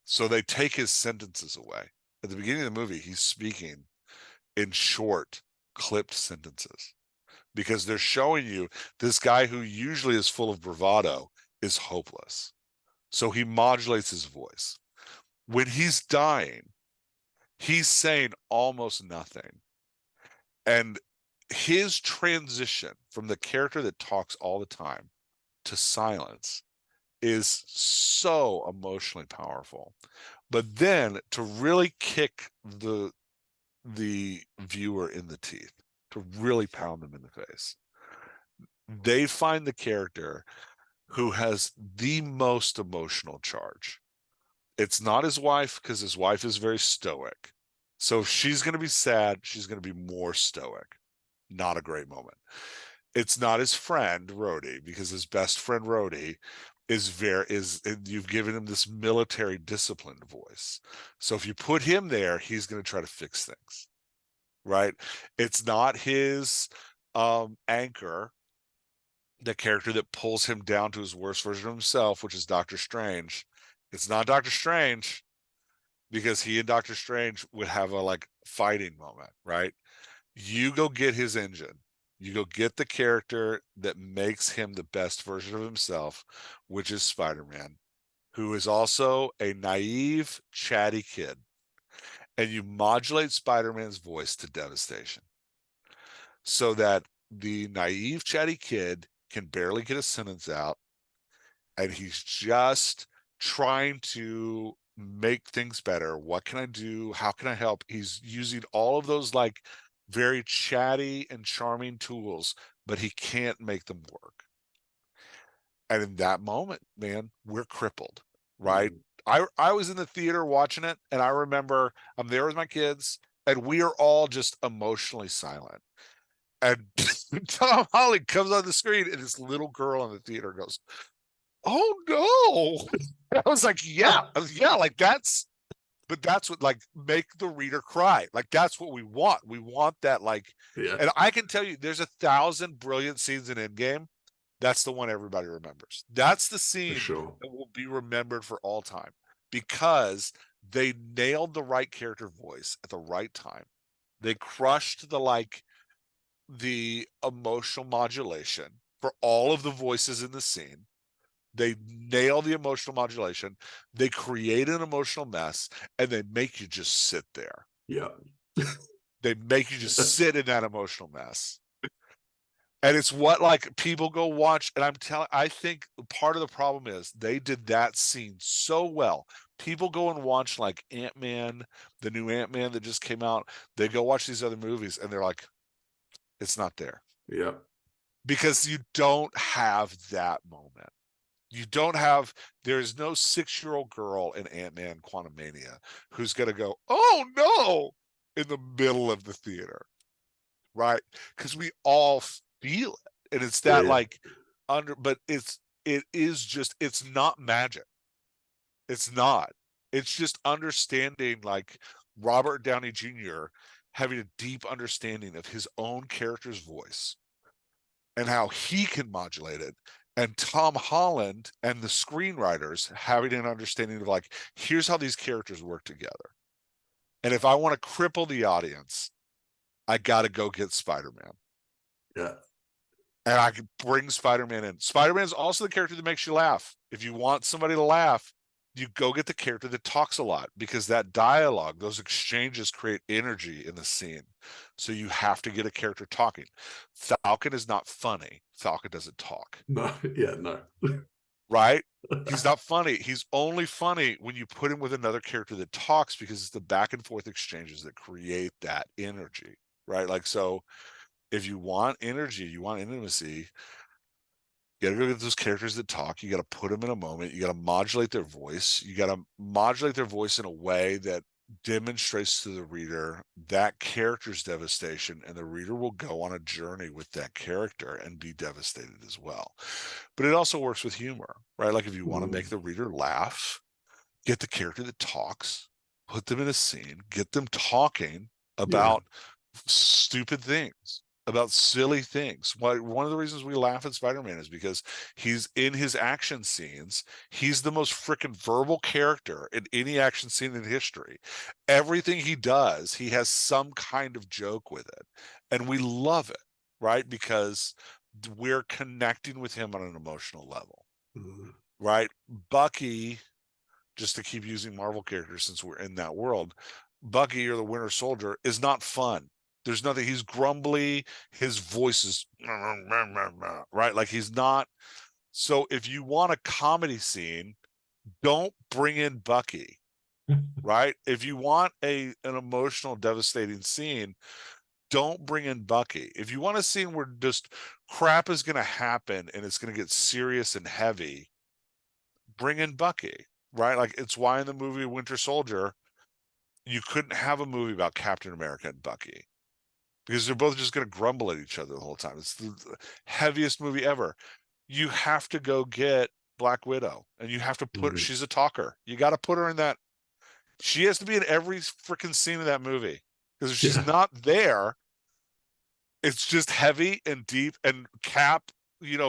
So they take his sentences away. At the beginning of the movie, he's speaking in short, clipped sentences, because they're showing you this guy who usually is full of bravado is hopeless. So he modulates his voice. When he's dying, he's saying almost nothing. And his transition from the character that talks all the time to silence is so emotionally powerful. But then to really kick the the viewer in the teeth, to really pound them in the face. They find the character who has the most emotional charge. It's not his wife, because his wife is very stoic. So if she's going to be sad, she's going to be more stoic. Not a great moment. It's not his friend Rhodey, because his best friend Rhodey is you've given him this military disciplined voice. So if you put him there, he's going to try to fix things, right? It's not his anchor, the character that pulls him down to his worst version of himself, which is Doctor Strange. It's not Doctor Strange, because he and Doctor Strange would have a like fighting moment, right? You go get his engine. You go get the character that makes him the best version of himself, which is Spider-Man, who is also a naive, chatty kid. And you modulate Spider-Man's voice to devastation, so that the naive, chatty kid can barely get a sentence out, and he's just trying to make things better. What can I do? How can I help? He's using all of those like very chatty and charming tools, but he can't make them work. And in that moment, man, we're crippled, right? I was in the theater watching it, and I remember I'm there with my kids, and we are all just emotionally silent. And Tom Holland comes on the screen, and this little girl in the theater goes, "Oh no!" I was like, "Yeah, like that's." But that's what, like, make the reader cry. Like, that's what we want. We want that, like, Yeah, and I can tell you, there's 1,000 brilliant scenes in Endgame. That's the one everybody remembers. That's the for scene sure. that will be remembered for all time, because they nailed the right character voice at the right time. They crushed the emotional modulation for all of the voices in the scene. They nail the emotional modulation. They create an emotional mess, and they make you just sit there. Yeah. They make you just sit in that emotional mess. And it's what like people go watch. And I think part of the problem is they did that scene so well. People go and watch like Ant-Man, the new Ant-Man that just came out. They go watch these other movies, and they're like, it's not there. Yeah. Because you don't have that moment. There's no 6-year-old girl in Ant-Man Quantumania who's going to go, "Oh no," in the middle of the theater, right? Because we all feel it. And it's Yeah. that Yeah. like but it's not magic. It's not. It's just understanding, like Robert Downey Jr. having a deep understanding of his own character's voice and how he can modulate it, and Tom Holland and the screenwriters having an understanding of like, here's how these characters work together. And if I want to cripple the audience, I got to go get Spider-Man. Yeah. And I can bring Spider-Man in. Spider-Man is also the character that makes you laugh. If you want somebody to laugh, you go get the character that talks a lot, because that dialogue, those exchanges create energy in the scene. So you have to get a character talking. Falcon is not funny. Falcon doesn't talk. No. Yeah. No. Right? He's not funny. He's only funny when you put him with another character that talks, because it's the back and forth exchanges that create that energy, right? Like, so if you want energy, you want intimacy, you gotta go get those characters that talk. You gotta put them in a moment. You gotta modulate their voice. You gotta modulate their voice in a way that demonstrates to the reader that character's devastation, and the reader will go on a journey with that character and be devastated as well. But it also works with humor, right? Like, if you want to make the reader laugh, get the character that talks, put them in a scene, get them talking Yeah. about stupid things, about silly things. One of the reasons we laugh at Spider-Man is because he's in his action scenes. He's the most freaking verbal character in any action scene in history. Everything he does, he has some kind of joke with it. And we love it, right? Because we're connecting with him on an emotional level, right? Bucky, just to keep using Marvel characters since we're in that world, Bucky, or the Winter Soldier, is not fun. There's nothing. He's grumbly. His voice is right. Like, he's not. So if you want a comedy scene, don't bring in Bucky. right? If you want an emotional, devastating scene, don't bring in Bucky. If you want a scene where just crap is going to happen and it's going to get serious and heavy, bring in Bucky, right? Like, it's why in the movie Winter Soldier, you couldn't have a movie about Captain America and Bucky because they're both just going to grumble at each other the whole time. It's the heaviest movie ever. You have to go get Black Widow, and you have to put, she's a talker. You got to put her in that. She has to be in every freaking scene of that movie, because if she's not there, it's just heavy and deep. And Cap,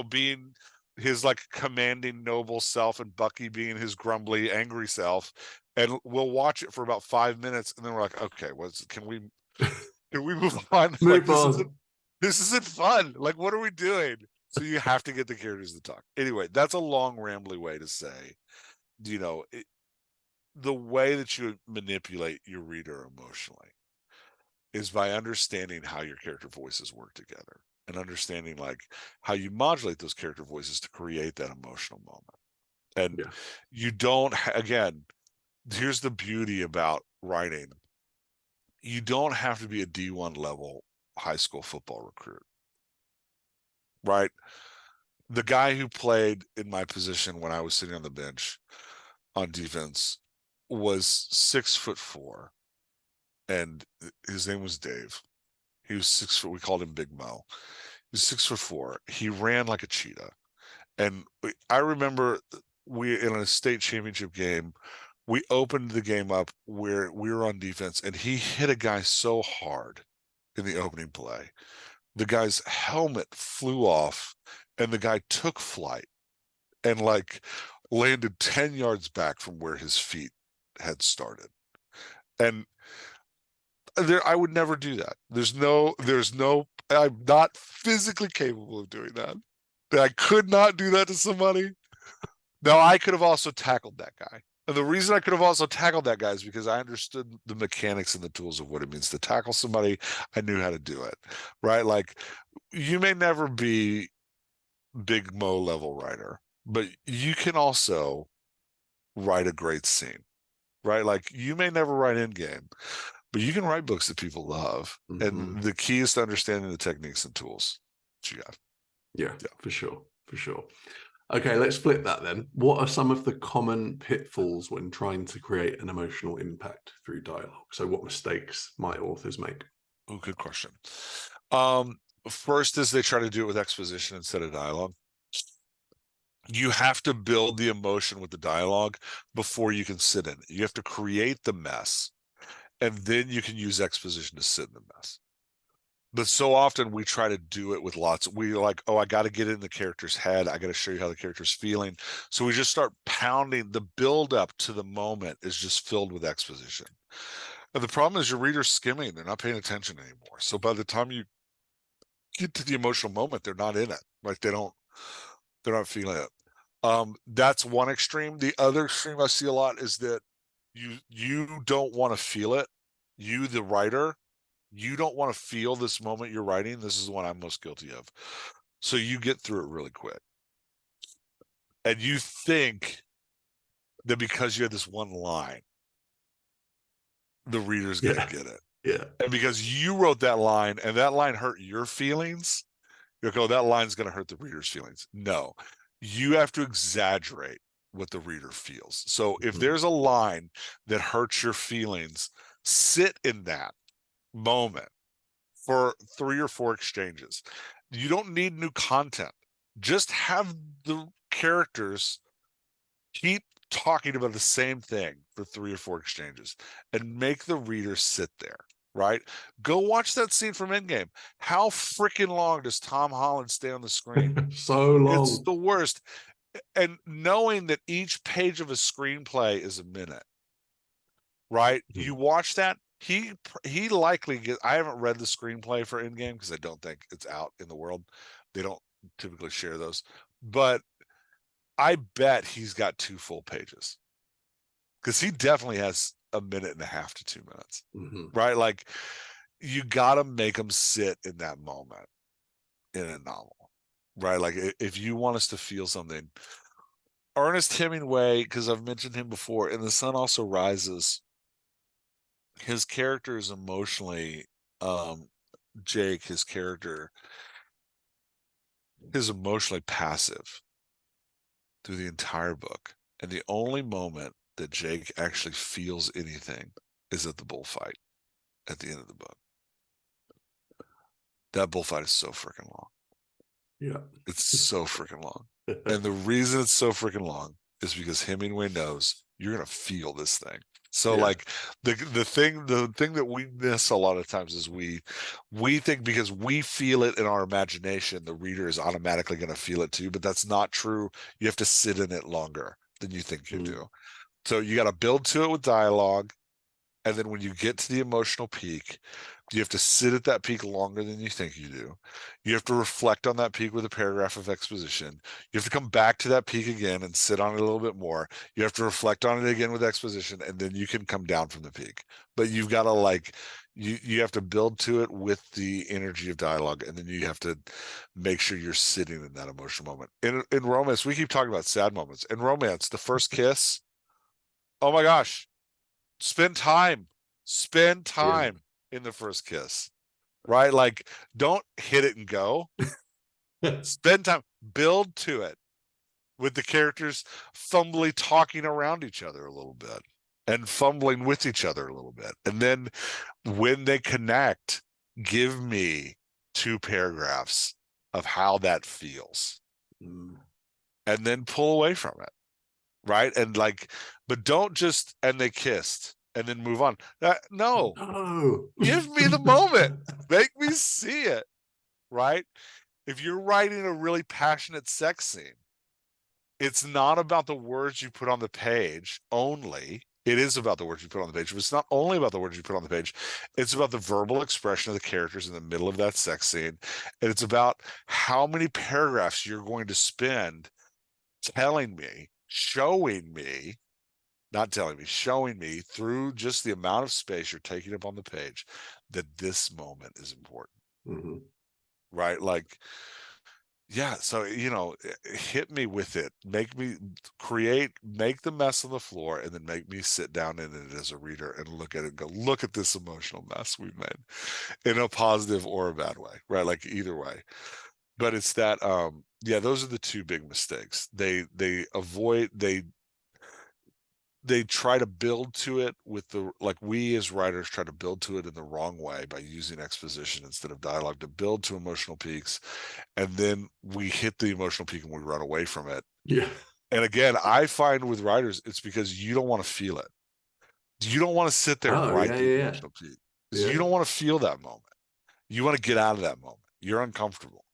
being his like commanding noble self, and Bucky being his grumbly angry self, and we'll watch it for about 5 minutes, and then we're like, okay, can we move on? Like, Move on. this isn't fun. Like, what are we doing? So you have to get the characters to talk. Anyway, that's a long, rambly way to say, the way that you manipulate your reader emotionally is by understanding how your character voices work together, and understanding like how you modulate those character voices to create that emotional moment. And you don't, again, here's the beauty about writing. You don't have to be a D1 level high school football recruit, right? The guy who played in my position when I was sitting on the bench on defense was 6'4", and his name was Dave. He was 6 foot. We called him Big Mo. He was 6'4". He ran like a cheetah. And I remember in a state championship game, we opened the game up where we were on defense, and he hit a guy so hard in the opening play. The guy's helmet flew off, and the guy took flight and like landed 10 yards back from where his feet had started. And I would never do that. I'm not physically capable of doing that. I could not do that to somebody. Now, I could have also tackled that guy. And the reason I could have also tackled that guy is because I understood the mechanics and the tools of what it means to tackle somebody. I knew how to do it, right? Like, you may never be Big Mo level writer, but you can also write a great scene, right? Like, you may never write Endgame, but you can write books that people love. And the key is to understanding the techniques and tools that you got. Yeah, for sure. Okay, let's flip that then. What are some of the common pitfalls when trying to create an emotional impact through dialogue? So what mistakes might authors make? Oh, good question. First is they try to do it with exposition instead of dialogue. You have to build the emotion with the dialogue before you can sit in it. You have to create the mess, and then you can use exposition to sit in the mess. But so often we try to do it with we're like, oh, I got to get in the character's head. I got to show you how the character's feeling. So we just start pounding. The build up to the moment is just filled with exposition. And the problem is your reader's skimming. They're not paying attention anymore. So by the time you get to the emotional moment, they're not in it. Like, they're not feeling it. That's one extreme. The other extreme I see a lot is that you don't want to feel it. You, the writer, you don't want to feel this moment you're writing. This is the one I'm most guilty of. So you get through it really quick. And you think that because you had this one line, the reader's going to get it. Yeah. And because you wrote that line and that line hurt your feelings, you're like, oh, that line's going to hurt the reader's feelings. No, you have to exaggerate what the reader feels. So if there's a line that hurts your feelings, sit in that moment for 3 or 4 exchanges. You don't need new content. Just have the characters keep talking about the same thing for 3 or 4 exchanges and make the reader sit there, right? Go watch that scene from Endgame. How freaking long does Tom Holland stay on the screen? So long. It's the worst. And knowing that each page of a screenplay is a minute, right? You watch that, he likely gets, I haven't read the screenplay for Endgame because I don't think it's out in the world. They don't typically share those, but I bet he's got 2 full pages, because he definitely has a minute and a half to 2 minutes, right? Like, you got to make them sit in that moment in a novel, right? Like, if you want us to feel something, Ernest Hemingway, because I've mentioned him before, in The Sun Also Rises, his character is emotionally, Jake, his character, is emotionally passive through the entire book. And the only moment that Jake actually feels anything is at the bullfight at the end of the book. That bullfight is so freaking long. Yeah. It's so freaking long. And the reason it's so freaking long is because Hemingway knows you're going to feel this thing. So Yeah. like the thing that we miss a lot of times is we think because we feel it in our imagination, the reader is automatically going to feel it too, but that's not true. You have to sit in it longer than you think you do. So you got to build to it with dialogue. And then when you get to the emotional peak, you have to sit at that peak longer than you think you do. You have to reflect on that peak with a paragraph of exposition. You have to come back to that peak again and sit on it a little bit more. You have to reflect on it again with exposition, and then you can come down from the peak. But you've got to you have to build to it with the energy of dialogue, and then you have to make sure you're sitting in that emotional moment. In romance, we keep talking about sad moments. In romance, the first kiss, oh my gosh, spend time Yeah. in the first kiss, right? Like, don't hit it and go. Spend time, build to it with the characters fumbly talking around each other a little bit and fumbling with each other a little bit. And then when they connect, give me 2 paragraphs of how that feels and then pull away from it. Right. And like, but don't just, and they kissed and then move on. No, No. give me the moment. Make me see it. Right. If you're writing a really passionate sex scene, it's not about the words you put on the page only. It is about the words you put on the page, but it's not only about the words you put on the page. It's about the verbal expression of the characters in the middle of that sex scene. And it's about how many paragraphs you're going to spend telling me, showing me, not telling me, showing me through just the amount of space you're taking up on the page that this moment is important. Right? Like, yeah, so hit me with it. Make the mess on the floor, and then make me sit down in it as a reader and look at it and go, look at this emotional mess we've made, in a positive or a bad way, right? Like either way. But it's that yeah, those are the 2 big mistakes. They try to build to it with we as writers try to build to it in the wrong way by using exposition instead of dialogue to build to emotional peaks. And then we hit the emotional peak and we run away from it. Yeah. And again, I find with writers, it's because you don't want to feel it. You don't want to sit there and write the emotional peak because you don't want to feel that moment. You want to get out of that moment. You're uncomfortable.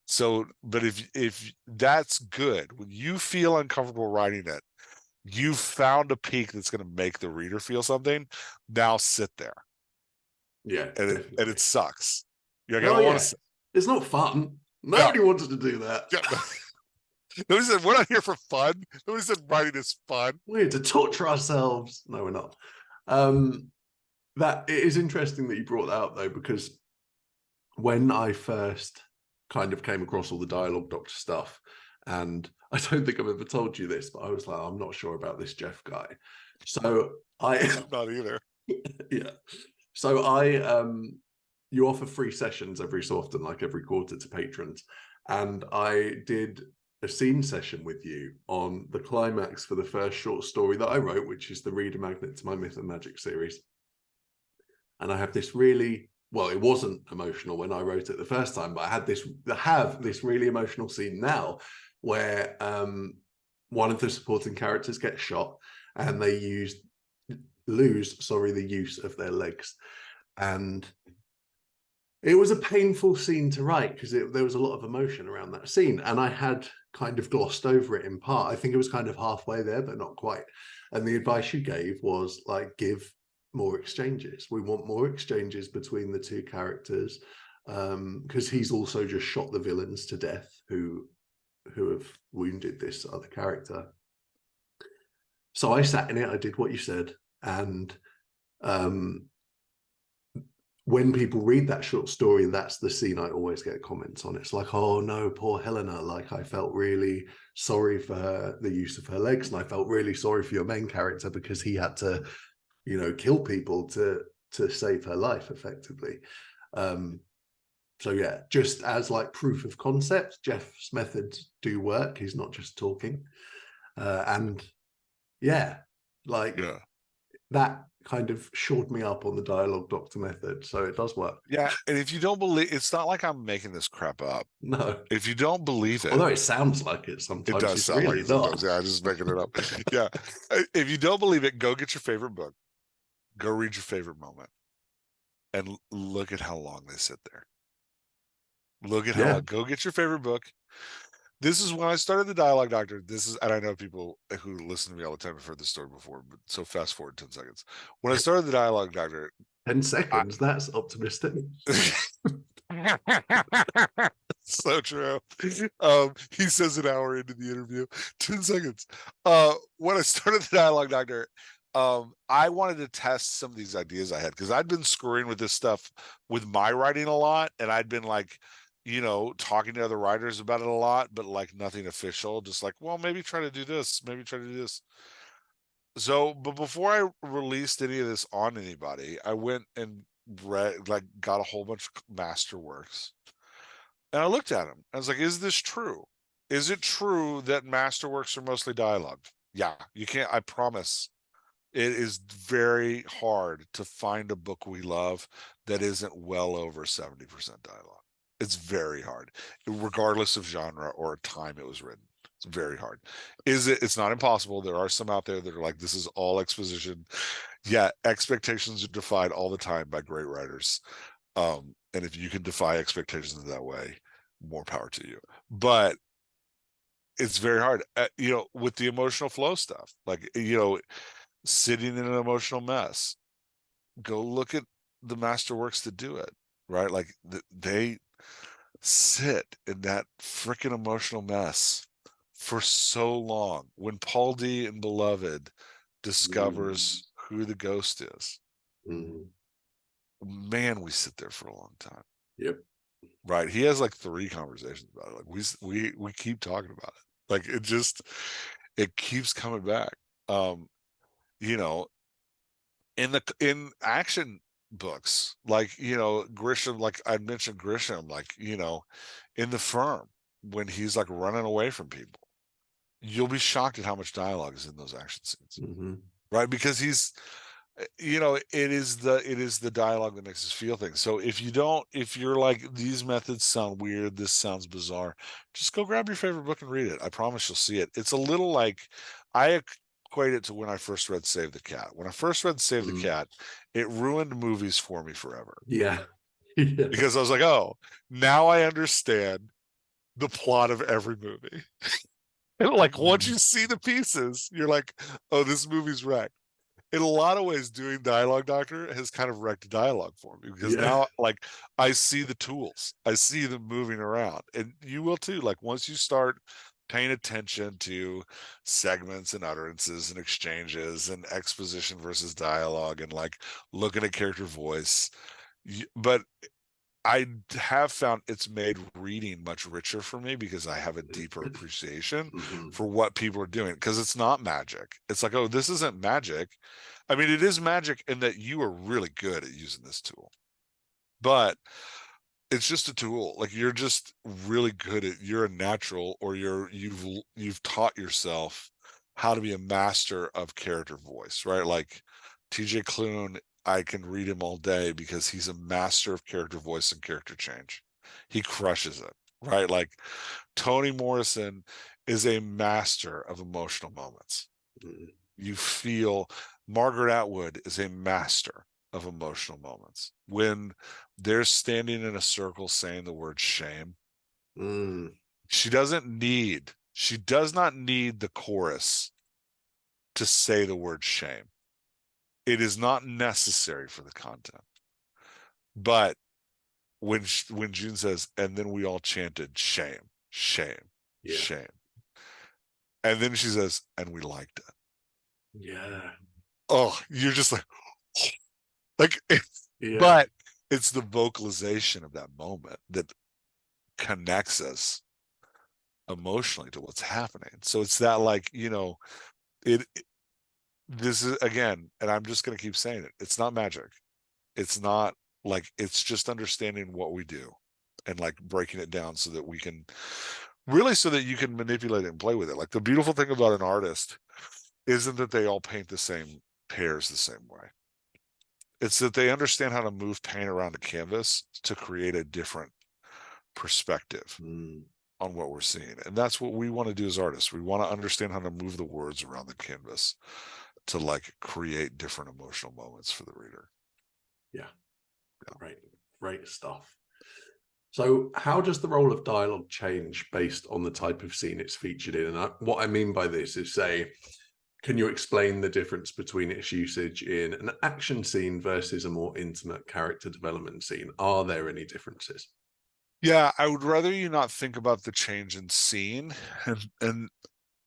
So, but if that's good, when you feel uncomfortable writing it, you found a peak that's going to make the reader feel something. Now sit there. Yeah. And it sucks. You're like, Oh, I don't yeah. want to. It's not fun. Nobody wanted to do that. Yeah. Nobody said we're not here for fun. Nobody said writing is fun. We're here to torture ourselves. No, we're not. That it is interesting that you brought that up though, because when I first kind of came across all the dialogue doctor stuff, and I don't think I've ever told you this, but I was like, I'm not sure about this Jeff guy. So I'm not either. Yeah. So you offer free sessions every so often, like every quarter, to patrons. And I did a scene session with you on the climax for the first short story that I wrote, which is the reader magnet to my Myth and Magic series. And I have this really, well, it wasn't emotional when I wrote it the first time, but I have this really emotional scene now where one of the supporting characters gets shot and they lose the use of their legs. And it was a painful scene to write because there was a lot of emotion around that scene, and I had kind of glossed over it in part. I think it was kind of halfway there, but not quite. And the advice you gave was like, give more exchanges. We want more exchanges between the 2 characters, because he's also just shot the villains to death who have wounded this other character. So I sat in it, I did what you said, and when people read that short story, that's the scene I always get comments on. It's like, oh no, poor Helena. Like, I felt really sorry for her, the use of her legs, and I felt really sorry for your main character because he had to, you know, kill people to save her life, effectively. So yeah, just as like proof of concept, Jeff's methods do work. He's not just talking. And yeah, like Yeah. that kind of shored me up on the dialogue doctor method. So it does work. Yeah. And if you don't believe, it's not like I'm making this crap up. No. If you don't believe it, Although it sounds like it it sometimes, does it's sound like really it not. sometimes. Yeah, I'm just making it up. Yeah. If you don't believe it, go get your favorite book, go read your favorite moment, and look at how long they sit there. Look at how long. Go get your favorite book. This is when I started the dialogue doctor. This is, and I know people who listen to me all the time have heard this story before, but so fast forward 10 seconds. When I started the dialogue doctor, 10 seconds, that's optimistic. So true. He says an hour into the interview, 10 seconds. When I started the dialogue doctor, I wanted to test some of these ideas I had because I'd been screwing with this stuff with my writing a lot, and I'd been like, you know, talking to other writers about it a lot, but like nothing official. Just like, well, maybe try to do this, maybe try to do this. So, but before I released any of this on anybody, I went and read, like, got a whole bunch of masterworks, and I looked at them. I was like, is this true? Is it true that masterworks are mostly dialogue? Yeah, you can't, I promise. It is very hard to find a book we love that isn't well over 70% dialogue. It's very hard, regardless of genre or time it was written. It's very hard. It's not impossible. There are some out there that are like, this is all exposition. Yeah, expectations are defied all the time by great writers. And if you can defy expectations that way, more power to you. But it's very hard, you know, with the emotional flow stuff, like, you know, sitting in an emotional mess. Go look at the masterworks that do it, right? Like they sit in that freaking emotional mess for so long. When Paul D in Beloved discovers who the ghost is, man, we sit there for a long time. Yep. Right. He has like 3 conversations about it. Like we keep talking about it. Like it keeps coming back. You know, in action books, like, you know, Grisham, like I mentioned Grisham, like, you know, in The Firm, when he's like running away from people, you'll be shocked at how much dialogue is in those action scenes. Right? Because he's, you know, it is the dialogue that makes us feel things. So if you're like, these methods sound weird, this sounds bizarre, just go grab your favorite book and read it. I promise you'll see it. It's a little like, I equate it to when I first read Save the Cat. When I first read Save the Cat, it ruined movies for me forever. Yeah. Because I was like, oh, now I understand the plot of every movie. And like, once you see the pieces, you're like, oh, this movie's wrecked. In a lot of ways, doing Dialogue Doctor has kind of wrecked dialogue for me, because now, like, I see the tools, I see them moving around, and you will too. Like, once you start paying attention to segments and utterances and exchanges and exposition versus dialogue, and like looking at character voice, but I have found it's made reading much richer for me, because I have a deeper appreciation for what people are doing, because it's not magic. It's like, oh, this isn't magic. I mean, it is magic in that you are really good at using this tool, but it's just a tool. Like, you're just really good at, you're a natural, or you've taught yourself how to be a master of character voice, right? Like TJ Klune, I can read him all day because he's a master of character voice and character change. He crushes it, right? Like Toni Morrison is a master of emotional moments. You feel, Margaret Atwood is a master of emotional moments. When they're standing in a circle saying the word shame, she does not need the chorus to say the word shame. It is not necessary for the content. But when June says, and then we all chanted shame, shame, shame, and then she says, and we liked it. Yeah. Oh, you're just like, like, but it's the vocalization of that moment that connects us emotionally to what's happening. So it's that, like, this is, again, and I'm just going to keep saying it, it's not magic. It's not, like, it's just understanding what we do and, like, breaking it down so that we can really, so that you can manipulate it and play with it. Like, the beautiful thing about an artist isn't that they all paint the same pairs the same way. It's that they understand how to move paint around a canvas to create a different perspective on what we're seeing. And that's what we want to do as artists. We want to understand how to move the words around the canvas to, like, create different emotional moments for the reader. Yeah. Great stuff. So how does the role of dialogue change based on the type of scene it's featured in? And what I mean by this is, say, can you explain the difference between its usage in an action scene versus a more intimate character development scene? Are there any differences? Yeah, I would rather you not think about the change in scene and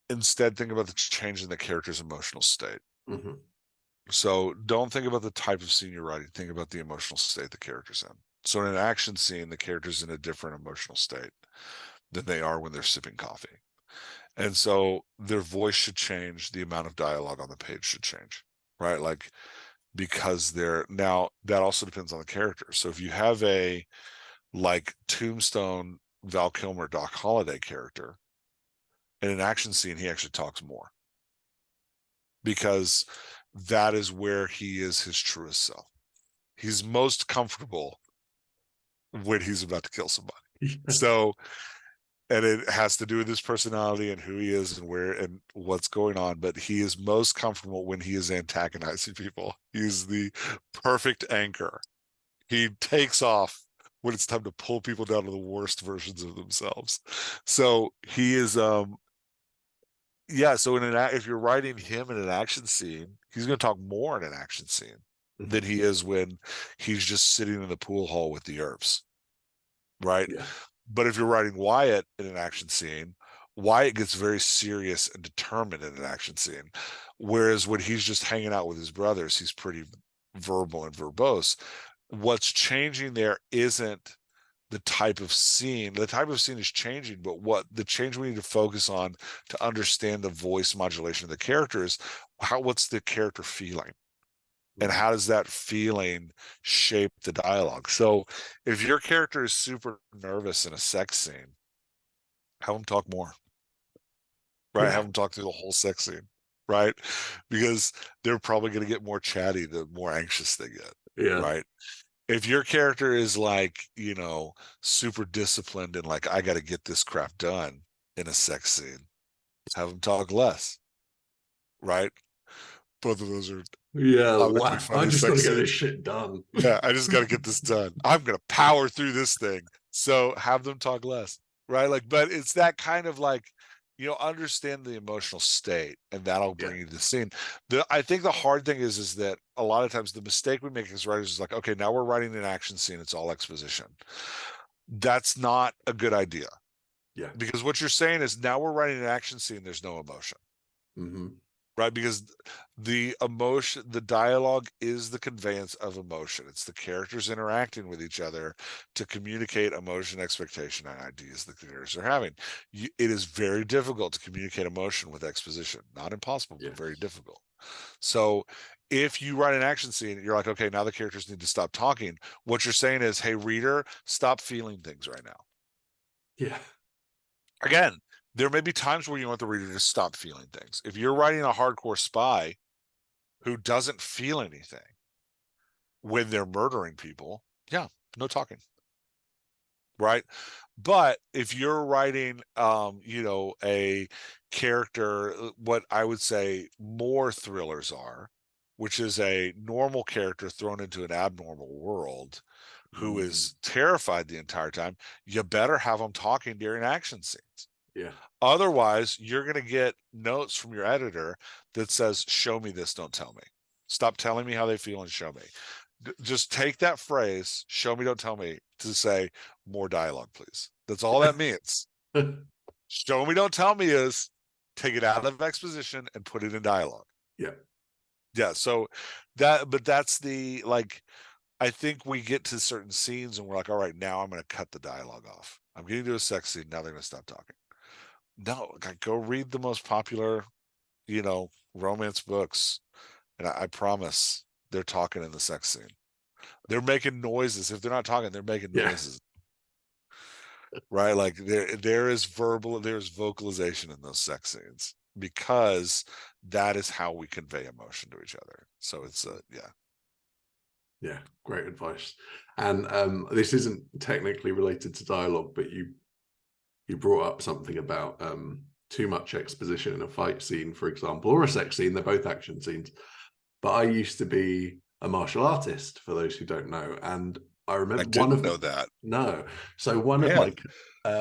instead think about the change in the character's emotional state. Mm-hmm. So don't think about the type of scene you're writing. Think about the emotional state the character's in. So in an action scene, the character's in a different emotional state than they are when they're sipping coffee. And so their voice should change. The amount of dialogue on the page should change, right? Like, because now that also depends on the character. So if you have a, like, Tombstone Val Kilmer Doc Holliday character, in an action scene, he actually talks more because that is where he is his truest self. He's most comfortable when he's about to kill somebody. So, and it has to do with his personality and who he is and where and what's going on. But he is most comfortable when he is antagonizing people. He's the perfect anchor. He takes off when it's time to pull people down to the worst versions of themselves. So he is, yeah. So if you're writing him in an action scene, he's going to talk more in an action scene than he is when he's just sitting in the pool hall with the herbs, right? Yeah. But if you're writing Wyatt in an action scene, Wyatt gets very serious and determined in an action scene. Whereas when he's just hanging out with his brothers, he's pretty verbal and verbose. What's changing there isn't the type of scene. The type of scene is changing, but what the change we need to focus on to understand the voice modulation of the characters, what's the character feeling? And how does that feeling shape the dialogue? So if your character is super nervous in a sex scene, have them talk more, right? Yeah. Have them talk through the whole sex scene, right? Because they're probably going to get more chatty the more anxious they get, Yeah. right? If your character is, like, super disciplined and, like, I got to get this crap done in a sex scene, have them talk less, right? Both of those are Yeah. comically Wow. I funny just got to sex get scenes. this shit done. Yeah, I just got to get this done. I'm going to power through this thing. So have them talk less, right? Like, but it's that kind of, like, understand the emotional state, and that'll bring you to the scene. I think the hard thing is that a lot of times the mistake we make as writers is like, okay, now we're writing an action scene. It's all exposition. That's not a good idea. Yeah. Because what you're saying is now we're writing an action scene. There's no emotion. Mm-hmm. Right, because the emotion, the dialogue is the conveyance of emotion. It's the characters interacting with each other to communicate emotion, expectation, and ideas the characters are having. It is very difficult to communicate emotion with exposition. Not impossible, but very difficult. So if you write an action scene, you're like, okay, now the characters need to stop talking. What you're saying is, hey, reader, stop feeling things right now. Yeah. Again, there may be times where you want the reader to stop feeling things. If you're writing a hardcore spy who doesn't feel anything when they're murdering people, yeah, no talking. Right. But if you're writing, a character, what I would say more thrillers are, which is a normal character thrown into an abnormal world who is terrified the entire time, you better have them talking during action scenes. Yeah. Otherwise, you're going to get notes from your editor that says, show me this, don't tell me. Stop telling me how they feel and show me. Just take that phrase, show me, don't tell me, to say more dialogue, please. That's all that means. Show me, don't tell me is take it out of exposition and put it in dialogue. Yeah. Yeah. So that's the, like, I think we get to certain scenes and we're like, all right, now I'm going to cut the dialogue off. I'm getting to a sex scene. Now they're going to stop talking. No, go read the most popular, romance books. And I promise they're talking in the sex scene. They're making noises. If they're not talking, they're making Yeah. noises. Right? Like there's vocalization in those sex scenes because that is how we convey emotion to each other. So it's yeah. Yeah, great advice. And this isn't technically related to dialogue, but you brought up something about too much exposition in a fight scene, for example, or a sex scene. They're both action scenes. But I used to be a martial artist, for those who don't know, and I remember I didn't know that. No, so one Man, of my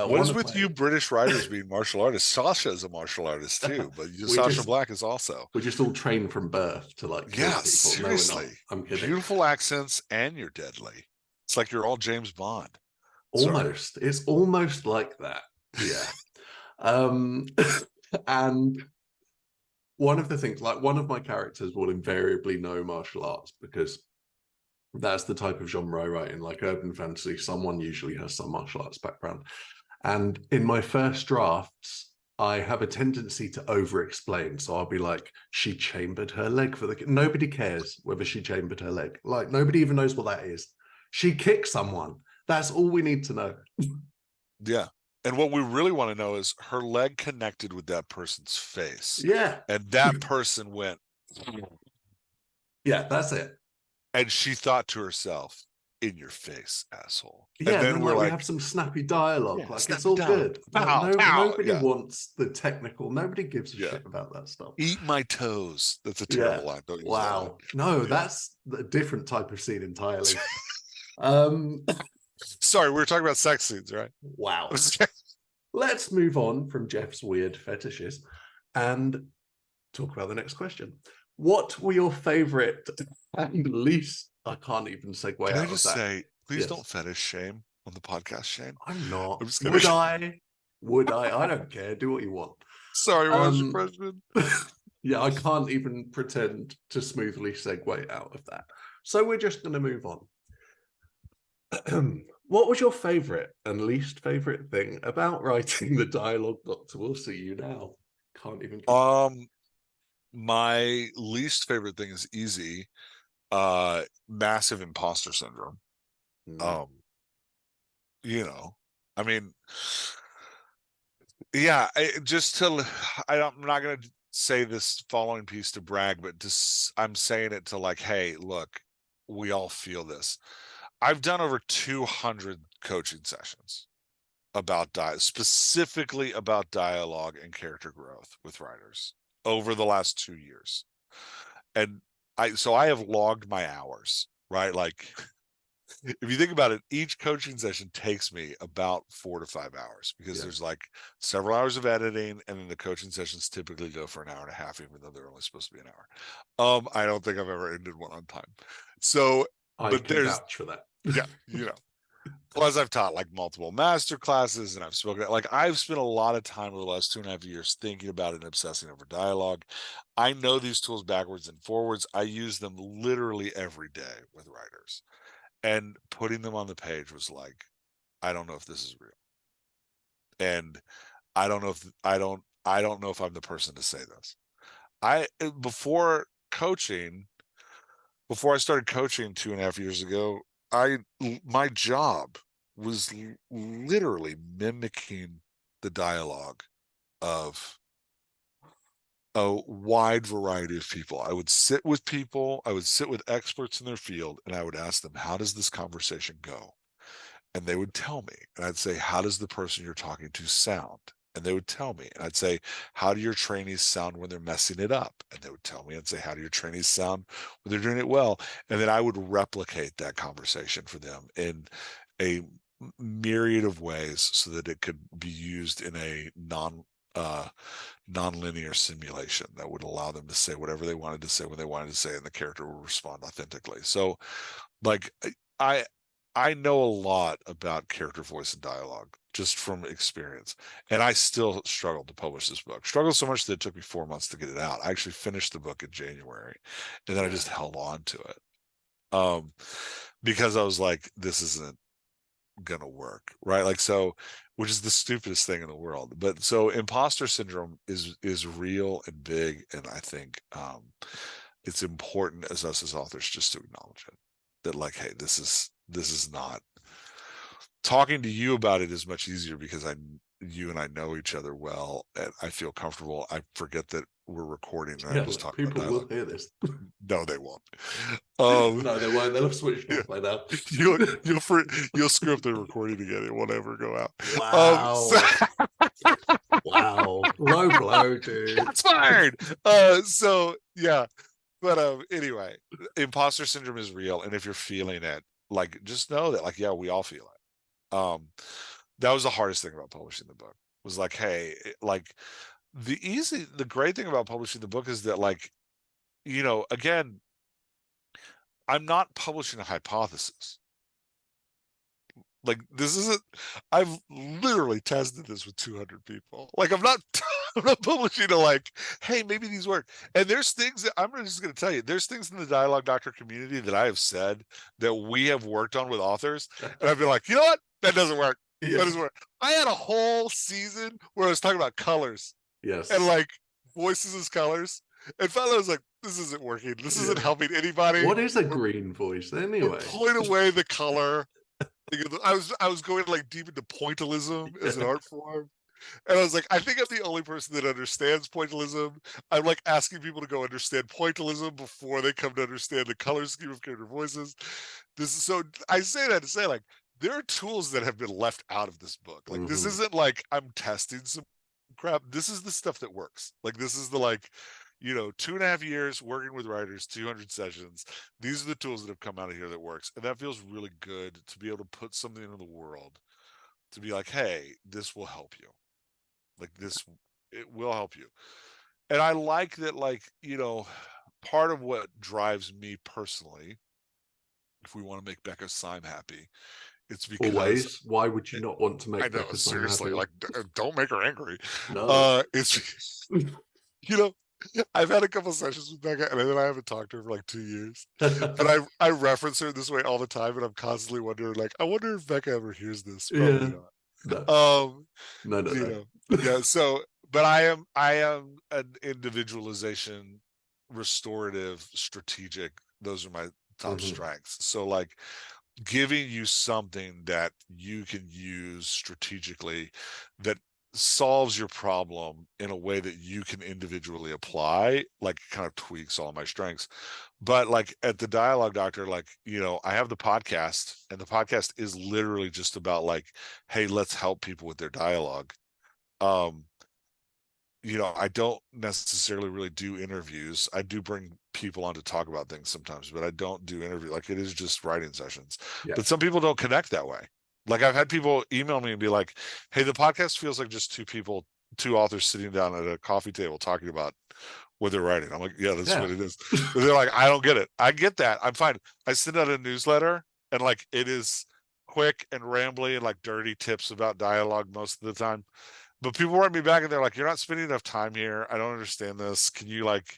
what is with you British writers being martial artists? Sasha is a martial artist too, but Sasha Black is also. We're just all trained from birth to like kill people. Seriously. No, we're not. I'm kidding. Beautiful accents and you're deadly. It's like you're all James Bond. Almost. Sorry. It's almost like that. Yeah. And one of the things, like one of my characters will invariably know martial arts because that's the type of genre I write in, like urban fantasy. Someone usually has some martial arts background. And in my first drafts, I have a tendency to over-explain. So I'll be like, she chambered her leg for the... Nobody cares whether she chambered her leg. Like, nobody even knows what that is. She kicked someone. That's all we need to know. Yeah. And what we really want to know is her leg connected with that person's face. Yeah. And that person went... Yeah, that's it. And she thought to herself, in your face, asshole. Yeah, and then we have some snappy dialogue. Yeah, like, it's all good. Like, nobody wants the technical. Nobody gives a shit about that stuff. Eat my toes. That's a terrible line. Don't use that line. No, that's a different type of scene entirely. Sorry, we were talking about sex scenes, right? Wow. Let's move on from Jeff's weird fetishes and talk about the next question. What were your favorite and least? I can't even segue out of that. Can I just say, please don't fetish shame on the podcast, Shane. I'm not. Would I? Would I? I don't care. Do what you want. Sorry, what was your question? Yeah, I can't even pretend to smoothly segue out of that. So we're just going to move on. What was your favorite and least favorite thing about writing the dialogue Doctor Will See You Now? Can't even. My least favorite thing is easy. Massive imposter syndrome. I mean, yeah, I'm not going to say this following piece to brag, but I'm saying it to like, hey, look, we all feel this. I've done over 200 coaching sessions about specifically about dialogue and character growth with writers over the last 2 years. And I have logged my hours, right? Like if you think about it, each coaching session takes me about 4 to 5 hours because there's like several hours of editing, and then the coaching sessions typically go for an hour and a half, even though they're only supposed to be an hour. I don't think I've ever ended one on time. So, but there's vouch for that. Yeah, Plus, I've taught like multiple master classes, and I've spoken. Like I've spent a lot of time over the last 2.5 years thinking about it and obsessing over dialogue. I know these tools backwards and forwards. I use them literally every day with writers, and putting them on the page was like, I don't know if this is real, and I don't know if I'm the person to say this. Before I started coaching 2.5 years ago, my job was literally mimicking the dialogue of a wide variety of people. I would sit with people, I would sit with experts in their field, and I would ask them, how does this conversation go? And they would tell me, and I'd say, how does the person you're talking to sound? And they would tell me, and I'd say, how do your trainees sound when they're messing it up? And they would tell me, and say, how do your trainees sound when they're doing it well? And then I would replicate that conversation for them in a myriad of ways so that it could be used in a non-linear simulation that would allow them to say whatever they wanted to say when they wanted to say, and the character will respond authentically. So like I know a lot about character voice and dialogue just from experience, and I still struggled to publish this book. Struggled so much that it took me 4 months to get it out. I actually finished the book in January, and then I just held on to it. because I was like, this isn't gonna work, right? Like, so, which is the stupidest thing in the world. But so imposter syndrome is real and big, and I think it's important as us as authors just to acknowledge it, that like, hey, this is not, talking to you about it is much easier because you and I know each other well, and I feel comfortable. I forget that we're recording and I'm just talking people about will dialogue. hear this. No, they won't. No, they won't. They'll have switched Yeah. off by now. You'll screw up the recording again. It won't ever go out. Wow. Wow. Low blow, dude. That's fired. So yeah. But anyway, imposter syndrome is real, and if you're feeling it, like, just know that, like, yeah, we all feel it. That was the hardest thing about publishing the book, was like, hey, like, the great thing about publishing the book is that, like, again, I'm not publishing a hypothesis. Like, this isn't, I've literally tested this with 200 people. Like, I'm not publishing a, like, hey, maybe these work. And there's things that I'm just going to tell you, there's things in the Dialogue Doctor community that I have said that we have worked on with authors, and I've been like, you know what? That doesn't work. Yeah. That doesn't work. I had a whole season where I was talking about colors. Yes. And like voices as colors. And finally I was like, this isn't working. This isn't helping anybody. What is a green voice anyway? We're pulling away the color. I was going like deep into pointillism as an art form. And I was like, I think I'm the only person that understands pointillism. I'm like asking people to go understand pointillism before they come to understand the color scheme of character voices. So I say that to say, like, there are tools that have been left out of this book. Like, this isn't like I'm testing some crap. This is the stuff that works. Like, this is the, like, 2.5 years working with writers, 200 sessions. These are the tools that have come out of here that works. And that feels really good to be able to put something into the world to be like, hey, this will help you. Like, it will help you. And I like that, like, part of what drives me personally, if we want to make Becca Syme happy, it's because always. Why would you not want to make? I know, seriously, like, don't make her angry. No. It's I've had a couple sessions with Becca, and then I haven't talked to her for like 2 years. And I reference her this way all the time, and I'm constantly wondering, like, I wonder if Becca ever hears this. Probably not. No. Yeah. So, but I am an individualization, restorative, strategic. Those are my top strengths. So, like, giving you something that you can use strategically that solves your problem in a way that you can individually apply, like, kind of tweaks all my strengths. But like at the Dialogue Doctor, like, I have the podcast, and the podcast is literally just about, like, hey, let's help people with their dialogue. I don't necessarily really do interviews. I do bring people on to talk about things sometimes, but I don't do interview. Like, it is just writing sessions. Yeah. But some people don't connect that way. Like, I've had people email me and be like, hey, the podcast feels like just two authors sitting down at a coffee table talking about what they're writing. I'm like, yeah, that's what it is. But they're like, I don't get it. I get that. I'm fine. I send out a newsletter, and like, it is quick and rambly and like dirty tips about dialogue most of the time. But people write me back and they're like, you're not spending enough time here. I don't understand this. Can you, like,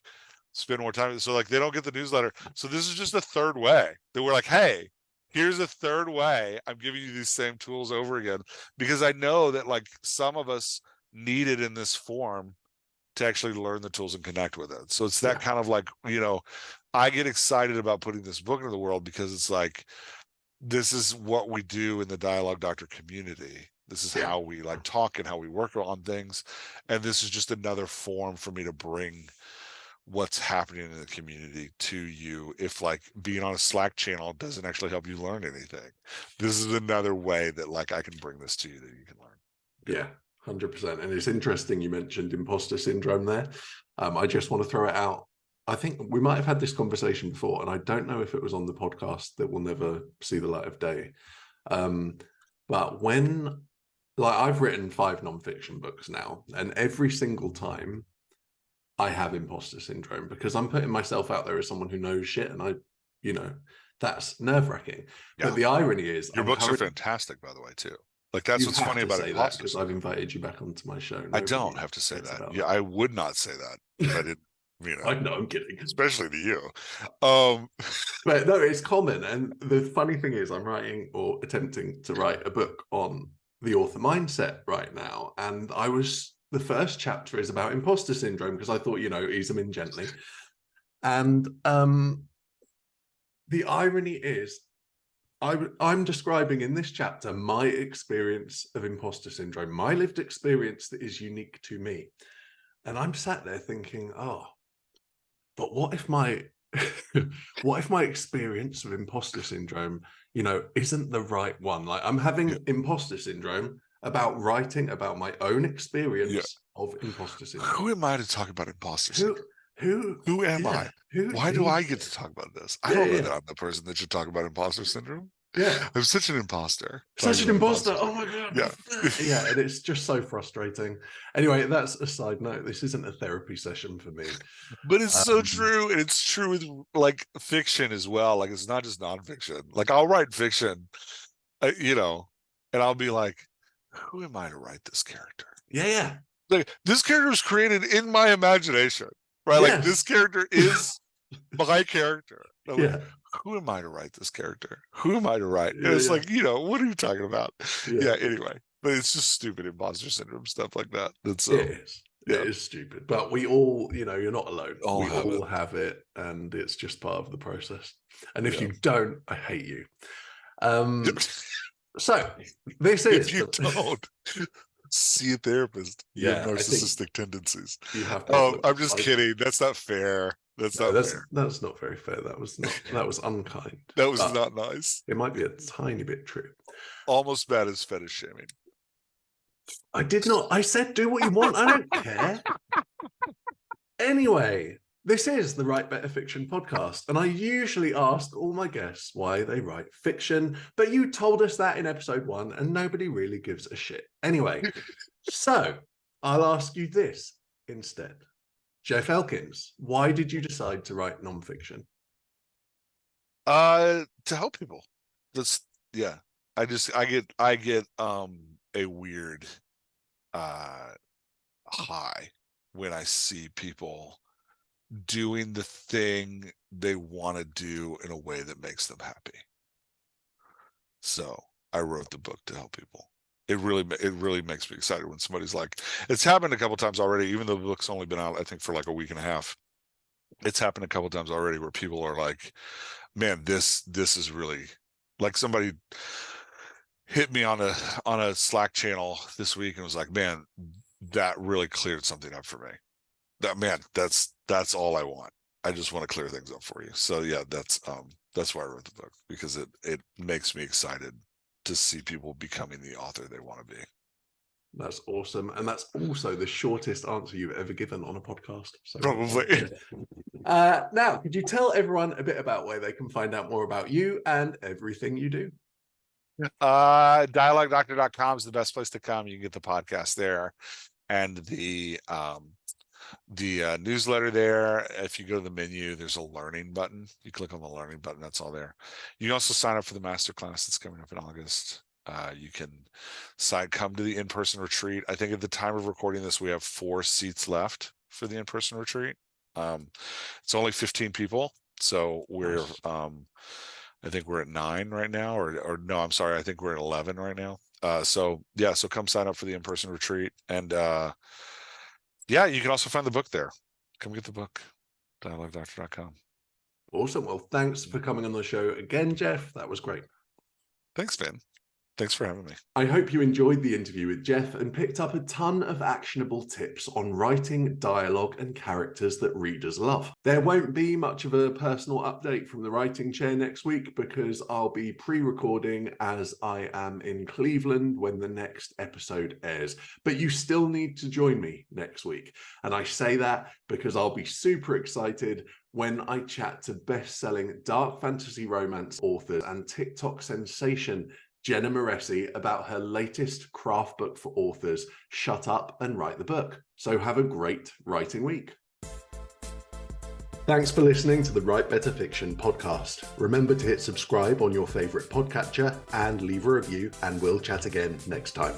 spend more time? So, like, they don't get the newsletter. So this is just a third way that we're like, hey, here's a third way. I'm giving you these same tools over again, because I know that, like, some of us need it in this form to actually learn the tools and connect with it. So it's that kind of like, I get excited about putting this book into the world because it's like, this is what we do in the Dialogue Doctor community. This is how we, like, talk and how we work on things. And this is just another form for me to bring what's happening in the community to you. If, like, being on a Slack channel doesn't actually help you learn anything, this is another way that, like, I can bring this to you that you can learn. Yeah, 100%. And it's interesting you mentioned imposter syndrome there. I just want to throw it out. I think we might have had this conversation before, and I don't know if it was on the podcast that will never see the light of day. But when, like, I've written 5 nonfiction books now, and every single time I have imposter syndrome because I'm putting myself out there as someone who knows shit, and that's nerve-wracking. Yeah. But the irony is, your books are fantastic, by the way, too. Like, that's what's funny about it. Because I've invited you back onto my show. I don't have to say that. Yeah, I would not say that if I didn't I know, I'm kidding. Especially to you. But no, it's common. And the funny thing is, I'm writing or attempting to write a book on the author mindset right now. And the first chapter is about imposter syndrome, because I thought, ease them in gently. And the irony is, I'm describing in this chapter my experience of imposter syndrome, my lived experience that is unique to me. And I'm sat there thinking, but what if my experience of imposter syndrome, isn't the right one? Like, I'm having imposter syndrome about writing about my own experience of imposter syndrome. Who am I to talk about imposter syndrome? Who am I? Why do I get to talk about this? I don't know that I'm the person that should talk about imposter syndrome. Yeah. I'm such an imposter. Such an imposter. Oh my God. Yeah. Yeah. And it's just so frustrating. Anyway, that's a side note. This isn't a therapy session for me. But it's so true. And it's true with like fiction as well. Like, it's not just nonfiction. Like, I'll write fiction, and I'll be like, who am I to write this character? Yeah. Like, this character was created in my imagination, right? Like, this character is my character. Like, who am I to write this character? Who am I to write? And it's like, what are you talking about? Anyway, but it's just stupid imposter syndrome stuff like that. It is stupid, but we all, you're not alone. We all have it, and it's just part of the process. And if you don't, I hate you. So this is, if you don't, see a therapist. You have narcissistic tendencies. You have I'm just kidding. That's not fair. That's not very fair. That was unkind. That was not nice. It might be a tiny bit true. Almost bad as fetish shaming. I did not. I said do what you want. I don't care. Anyway, this is the Write Better Fiction podcast, and I usually ask all my guests why they write fiction, but you told us that in episode 1, and nobody really gives a shit. Anyway, so I'll ask you this instead. Jeff Elkins, why did you decide to write nonfiction? To help people. I get a weird high when I see people doing the thing they want to do in a way that makes them happy. So I wrote the book to help people. It really makes me excited when somebody's like, it's happened a couple times already, even though the book's only been out, I think, for like a week and a half. It's happened a couple times already where people are like, man, this is really, like, somebody hit me on a Slack channel this week and was like, man, that really cleared something up for me. That's all I want. I just want to clear things up for you. So that's why I wrote the book, because it makes me excited to see people becoming the author they want to be. That's awesome. And that's also the shortest answer you've ever given on a podcast. So, probably. Now, could you tell everyone a bit about where they can find out more about you and everything you do? DialogueDoctor.com is the best place to come. You can get the podcast there, and the newsletter there. If you go to the menu, there's a learning button. You click on the learning button. That's all there. You can also sign up for the masterclass that's coming up in August. You can come to the in-person retreat. I think at the time of recording this, we have 4 seats left for the in-person retreat. It's only 15 people, so we're I think we're at 9 right now, or no, I'm sorry, I think we're at 11 right now. So come sign up for the in-person retreat, and you can also find the book there. Come get the book, DialogueDoctor.com. Awesome. Well, thanks for coming on the show again, Jeff. That was great. Thanks, Ben. Thanks for having me. I hope you enjoyed the interview with Jeff and picked up a ton of actionable tips on writing dialogue and characters that readers love. There won't be much of a personal update from the writing chair next week, because I'll be pre-recording as I am in Cleveland when the next episode airs. But you still need to join me next week. And I say that because I'll be super excited when I chat to best-selling dark fantasy romance author and TikTok sensation Jenna Moresi about her latest craft book for authors, Shut Up and Write the Book. So have a great writing week. Thanks for listening to the Write Better Fiction podcast. Remember to hit subscribe on your favorite podcatcher and leave a review, and we'll chat again next time.